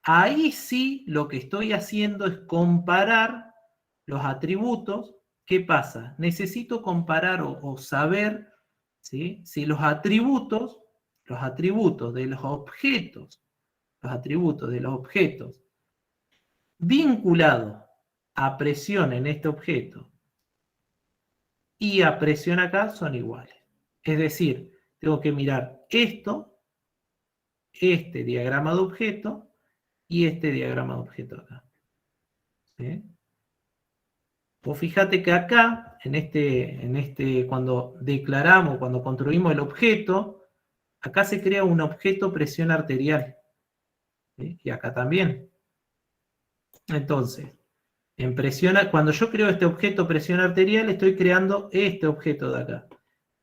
B: ahí sí lo que estoy haciendo es comparar los atributos. ¿Qué pasa? Necesito comparar o saber, ¿sí? Si los atributos de los objetos, vinculados a presión en este objeto y a presión acá son iguales. Es decir, tengo que mirar esto, este diagrama de objeto y este diagrama de objeto acá. ¿Sí? Vos fíjate que acá, cuando declaramos, cuando construimos el objeto, acá se crea un objeto presión arterial. ¿Sí? Y acá también. Entonces, cuando yo creo este objeto presión arterial, estoy creando este objeto de acá.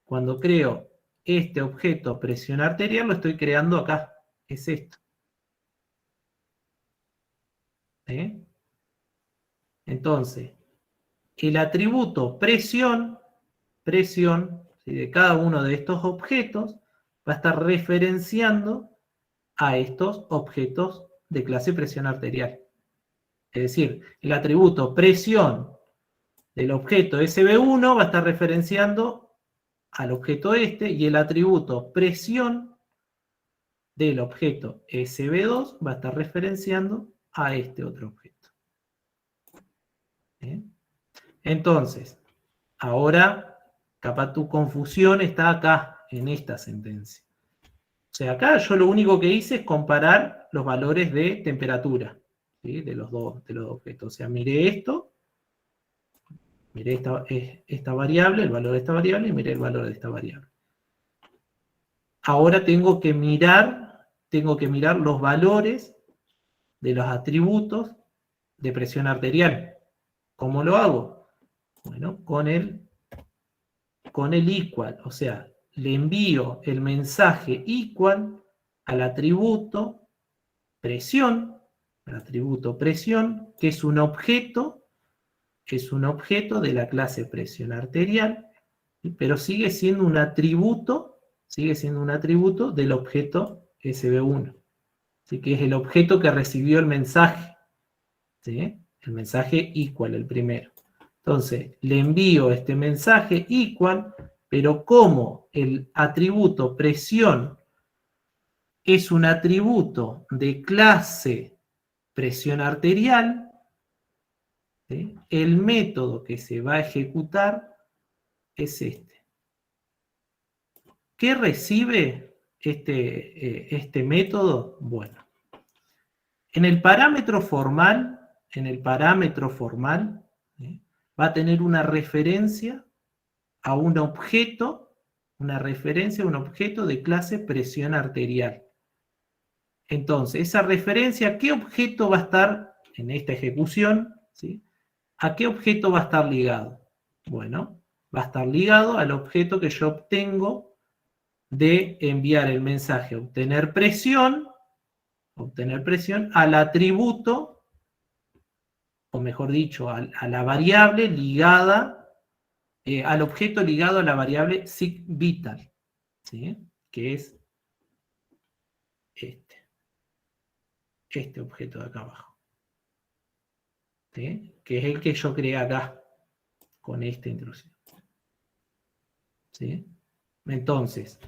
B: Cuando creo este objeto presión arterial, lo estoy creando acá. Es esto. ¿Sí? Entonces, el atributo presión, ¿sí? De cada uno de estos objetos va a estar referenciando a estos objetos de clase presión arterial. Es decir, el atributo presión del objeto SB1 va a estar referenciando al objeto este, y el atributo presión del objeto SB2 va a estar referenciando a este otro objeto. ¿Sí? Entonces, ahora, capaz tu confusión está acá, en esta sentencia. O sea, acá yo lo único que hice es comparar los valores de temperatura, ¿sí? de los dos objetos. O sea, miré esto, miré esta variable, el valor de esta variable, y miré el valor de esta variable. Ahora tengo que mirar los valores de los atributos de presión arterial. ¿Cómo lo hago? Bueno, con el equal, o sea, le envío el mensaje equal al atributo presión, que es un objeto de la clase presión arterial, pero sigue siendo un atributo del objeto SB1, ¿sí? Que es el objeto que recibió el mensaje, ¿sí? El mensaje equal, el primero. Entonces, le envío este mensaje equal, pero como el atributo presión es un atributo de clase presión arterial, ¿sí? El método que se va a ejecutar es este. ¿Qué recibe este método? Bueno, en el parámetro formal, ¿sí? Va a tener una referencia a un objeto, de clase presión arterial. Entonces, esa referencia, ¿qué objeto va a estar en esta ejecución? ¿Sí? ¿A qué objeto va a estar ligado? Bueno, va a estar ligado al objeto que yo obtengo de enviar el mensaje obtener presión al atributo, o mejor dicho, a la variable ligada, al objeto ligado a la variable sig vital, ¿sí? Que es este objeto de acá abajo, ¿sí? Que es el que yo creé acá con esta intrusión, ¿sí? Entonces,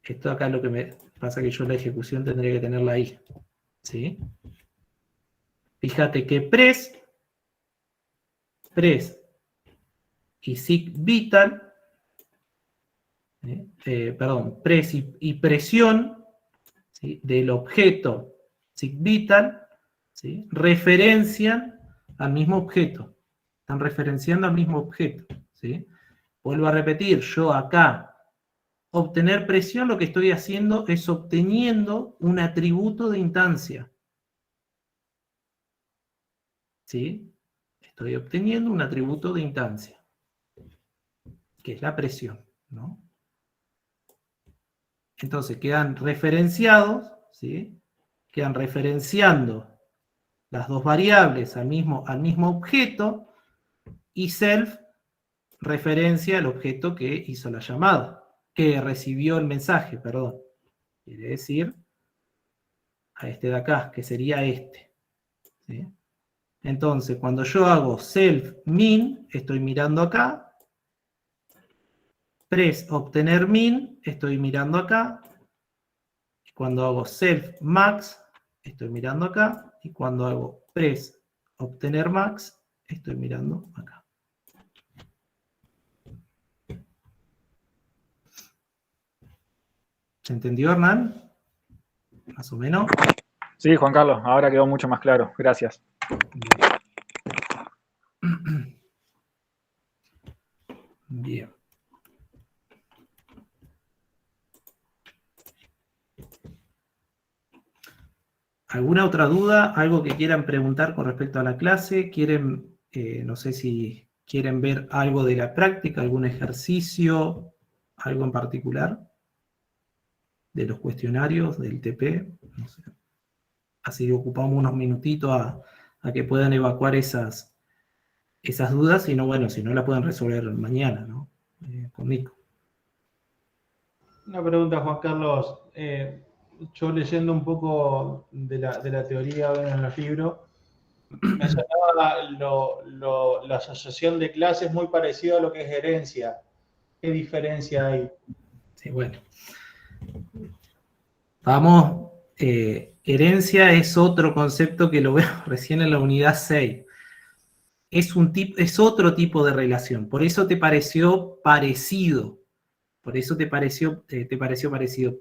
B: esto acá es lo que me pasa, que yo la ejecución tendría que tenerla ahí, ¿sí? Fíjate que pres y sig vital, pres y presión, ¿sí?, del objeto SIGVital, ¿sí?, referencian al mismo objeto. Están referenciando al mismo objeto, ¿sí? Vuelvo a repetir, yo acá, obtener presión, lo que estoy haciendo es obteniendo un atributo de instancia, ¿sí? Estoy obteniendo un atributo de instancia, que es la presión, ¿no? Entonces quedan referenciados, ¿sí?, quedan referenciando las dos variables al mismo objeto, y self referencia al objeto que hizo la llamada, que recibió el mensaje, perdón. Quiere decir a este de acá, que sería este, ¿sí? Entonces, cuando yo hago self min, estoy mirando acá. Press obtener min, estoy mirando acá. Cuando hago self max, estoy mirando acá. Y cuando hago press obtener max, estoy mirando acá. ¿Se entendió, Hernán? Más o menos.
C: Sí, Juan Carlos, ahora quedó mucho más claro. Gracias.
B: Bien. ¿Alguna otra duda? ¿Algo que quieran preguntar con respecto a la clase? ¿Quieren, no sé si quieren ver algo de la práctica, algún ejercicio, algo en particular? De los cuestionarios, del TP, no sé. Así ocupamos unos minutitos a que puedan evacuar esas dudas, y no, bueno, si no la pueden resolver mañana, ¿no? Con Nico.
D: Una pregunta, Juan Carlos. Yo leyendo un poco de la teoría en los libros, me sonaba la asociación de clases muy parecido a lo que es herencia. ¿Qué diferencia hay?
B: Sí, bueno. Vamos, herencia es otro concepto que lo veo recién en la unidad 6. Es otro tipo de relación, por eso te pareció parecido, parecido,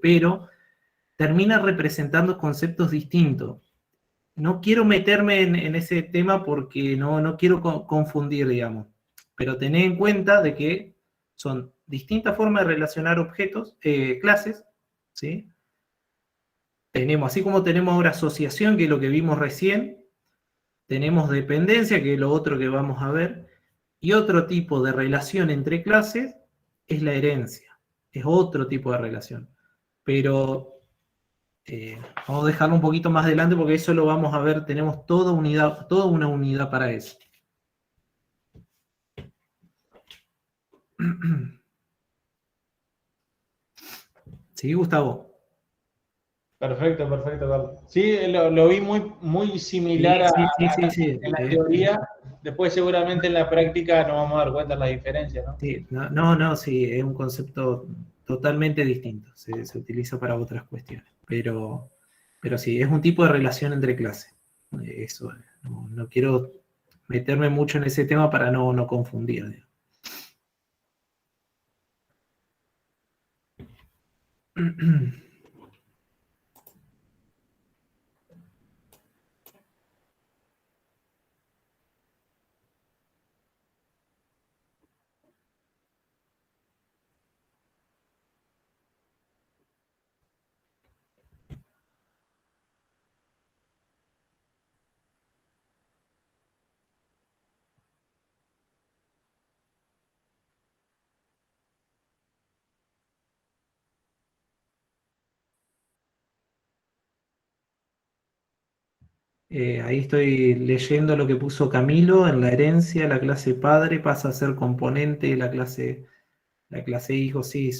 B: pero termina representando conceptos distintos. No quiero meterme en ese tema porque no quiero confundir, digamos, pero tened en cuenta de que son distintas formas de relacionar objetos, clases, ¿sí? Así como tenemos ahora asociación, que es lo que vimos recién, tenemos dependencia, que es lo otro que vamos a ver, y otro tipo de relación entre clases es la herencia, es otro tipo de relación. Pero vamos a dejarlo un poquito más adelante porque eso lo vamos a ver, tenemos toda una unidad para eso. ¿Sí, Gustavo?
D: Perfecto, Carlos. Sí, lo vi muy similar
B: Sí.
D: en la teoría. Después seguramente en la práctica nos vamos a dar cuenta de las diferencias, ¿no?
B: Sí, sí, es un concepto totalmente distinto. Se utiliza para otras cuestiones. Pero sí, es un tipo de relación entre clases. Eso, no quiero meterme mucho en ese tema para no confundir, digamos. Ahí estoy leyendo lo que puso Camilo. En la herencia, la clase padre pasa a ser componente de la clase hijo. Sí,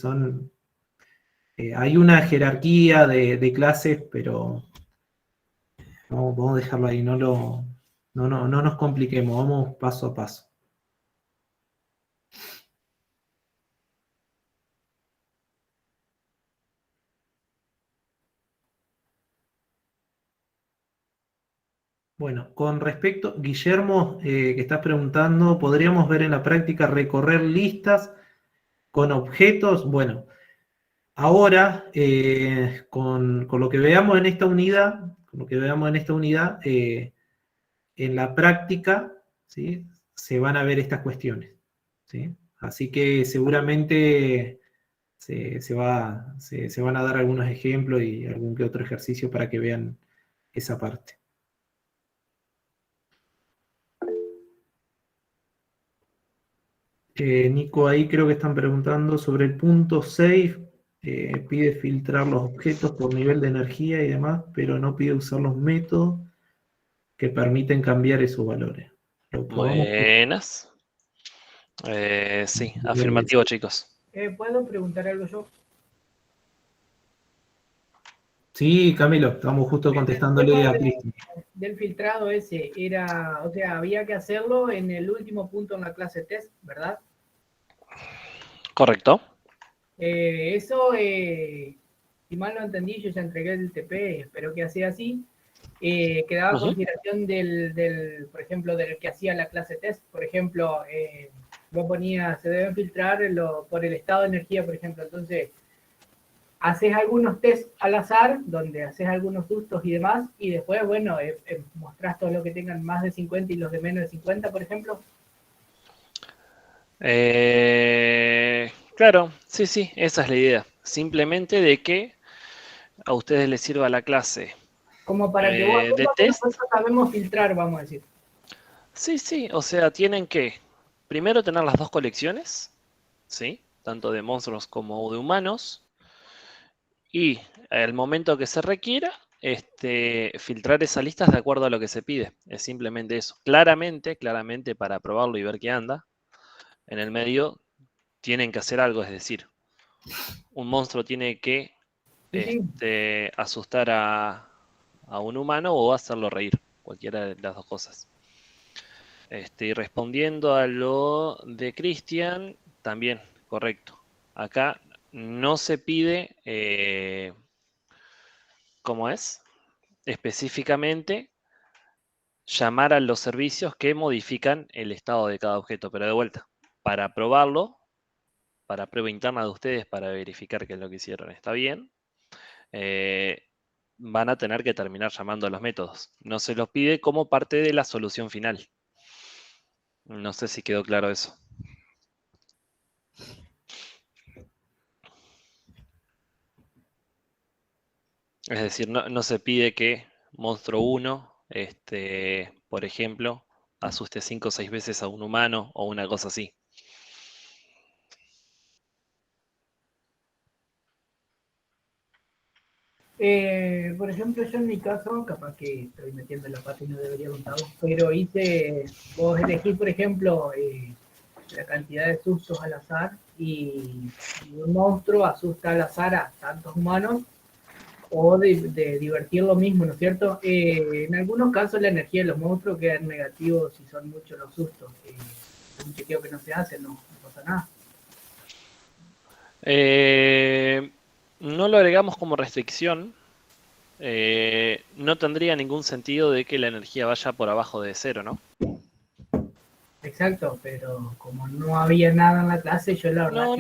B: hay una jerarquía de clases, pero vamos a dejarlo ahí, no nos compliquemos, vamos paso a paso. Bueno, con respecto, Guillermo, que estás preguntando, ¿podríamos ver en la práctica recorrer listas con objetos? Bueno, Ahora, con lo que veamos en esta unidad, en la práctica, ¿sí?, se van a ver estas cuestiones, ¿sí? Así que seguramente se van a dar algunos ejemplos y algún que otro ejercicio para que vean esa parte. Nico, ahí creo que están preguntando sobre el punto 6. Pide filtrar los objetos por nivel de energía y demás, pero no pide usar los métodos que permiten cambiar esos valores.
A: Buenas. Sí, afirmativo, chicos.
E: ¿Puedo preguntar algo yo?
B: Sí, Camilo, estamos justo contestándole a Cristian.
E: Del filtrado ese, era, o sea, había que hacerlo en el último punto en la clase test, ¿verdad?
A: Correcto.
E: Eso, si mal no entendí, yo ya entregué el TP, espero que sea así. Quedaba consideración del, por ejemplo, del que hacía la clase test. Por ejemplo, vos ponías, se deben filtrar por el estado de energía, por ejemplo. Entonces, haces algunos test al azar, donde haces algunos sustos y demás, y después, bueno, mostrás todos los que tengan más de 50 y los de menos de 50, por ejemplo.
A: Claro, sí, esa es la idea. Simplemente de que a ustedes les sirva la clase
E: como para que vos
A: de test.
E: Nosotros sabemos filtrar, vamos a decir.
A: Sí, o sea, tienen que primero tener las dos colecciones, ¿sí? Tanto de monstruos como de humanos. Y al momento que se requiera, filtrar esas listas de acuerdo a lo que se pide. Es simplemente eso. Claramente, para probarlo y ver qué anda, en el medio tienen que hacer algo, es decir, un monstruo tiene que asustar a un humano o hacerlo reír, cualquiera de las dos cosas. Y respondiendo a lo de Cristian, también, correcto. Acá no se pide, ¿cómo es? Específicamente, llamar a los servicios que modifican el estado de cada objeto, pero de vuelta, para probarlo, para prueba interna de ustedes, para verificar que lo que hicieron está bien, van a tener que terminar llamando a los métodos. No se los pide como parte de la solución final. No sé si quedó claro eso. Es decir, no se pide que monstruo 1, por ejemplo, asuste 5 o 6 veces a un humano o una cosa así.
E: Por ejemplo, yo en mi caso, capaz que estoy metiendo la pata y no debería contarlo, pero vos elegís, por ejemplo, la cantidad de sustos al azar y un monstruo asusta al azar a tantos humanos, o de divertir lo mismo, ¿no es cierto? En algunos casos la energía de los monstruos queda en negativo si son muchos los sustos. Un chequeo que no se hace, no pasa nada.
A: No lo agregamos como restricción. No tendría ningún sentido de que la energía vaya por abajo de 0, ¿no?
E: Exacto, pero como no había nada en la clase, yo la verdad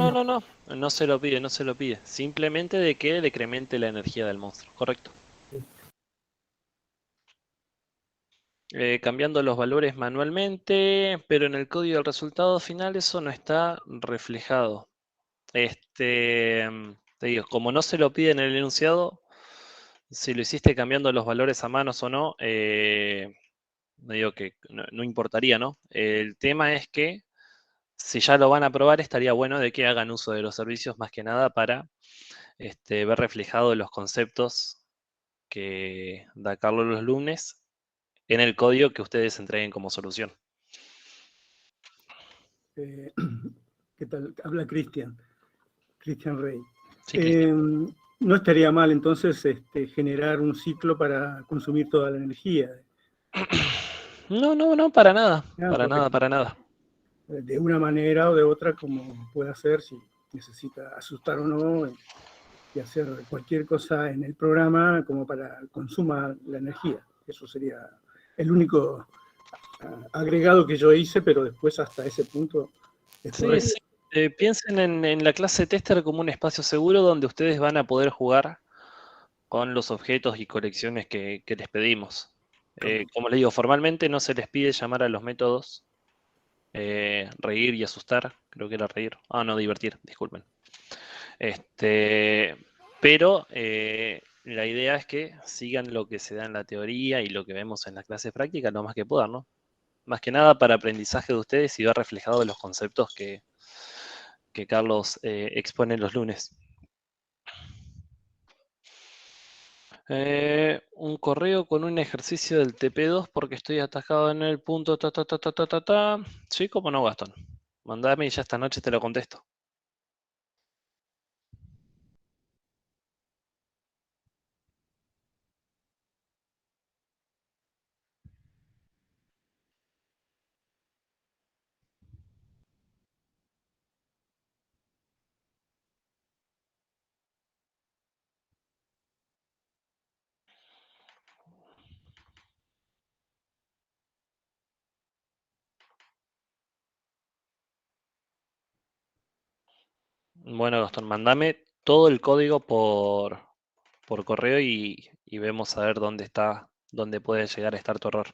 A: no se lo pide. Simplemente de que decremente la energía del monstruo, correcto. Cambiando los valores manualmente, pero en el código del resultado final eso no está reflejado. Te digo, como no se lo pide en el enunciado, si lo hiciste cambiando los valores a manos o no, me digo que no importaría, ¿no? El tema es que si ya lo van a probar, estaría bueno de que hagan uso de los servicios más que nada para ver reflejados los conceptos que da Carlos los lunes en el código que ustedes entreguen como solución.
F: ¿Qué tal? Habla Cristian Rey.
A: Sí, Cristian.
F: No estaría mal entonces generar un ciclo para consumir toda la energía.
A: No, para nada.
F: No,
A: Para nada.
F: De una manera o de otra, como pueda ser, si necesita asustar o no, y hacer cualquier cosa en el programa como para que consuma la energía. Eso sería el único agregado que yo hice, pero después hasta ese punto.
A: Sí. Piensen en la clase tester como un espacio seguro donde ustedes van a poder jugar con los objetos y colecciones que les pedimos. Como les digo, formalmente no se les pide llamar a los métodos reír y asustar, creo que era reír. Ah, no, divertir, disculpen. Pero la idea es que sigan lo que se da en la teoría y lo que vemos en las clases prácticas lo más que puedan, ¿no? Más que nada para aprendizaje de ustedes y ver reflejado los conceptos que Carlos expone los lunes. Un correo con un ejercicio del TP2 porque estoy atascado en el punto ta ta ta ta ta ta ta. Sí, cómo no, Gastón. Mandame y ya esta noche te lo contesto. Bueno, Gastón, mandame todo el código por correo y vemos a ver dónde está, dónde puede llegar a estar tu error.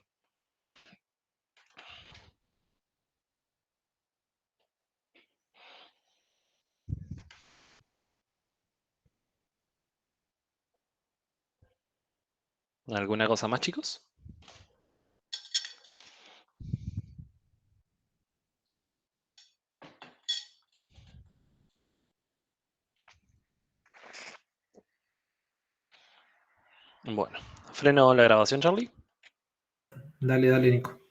A: ¿Alguna cosa más, chicos? Bueno, freno la grabación, Charlie.
B: Dale, Nico.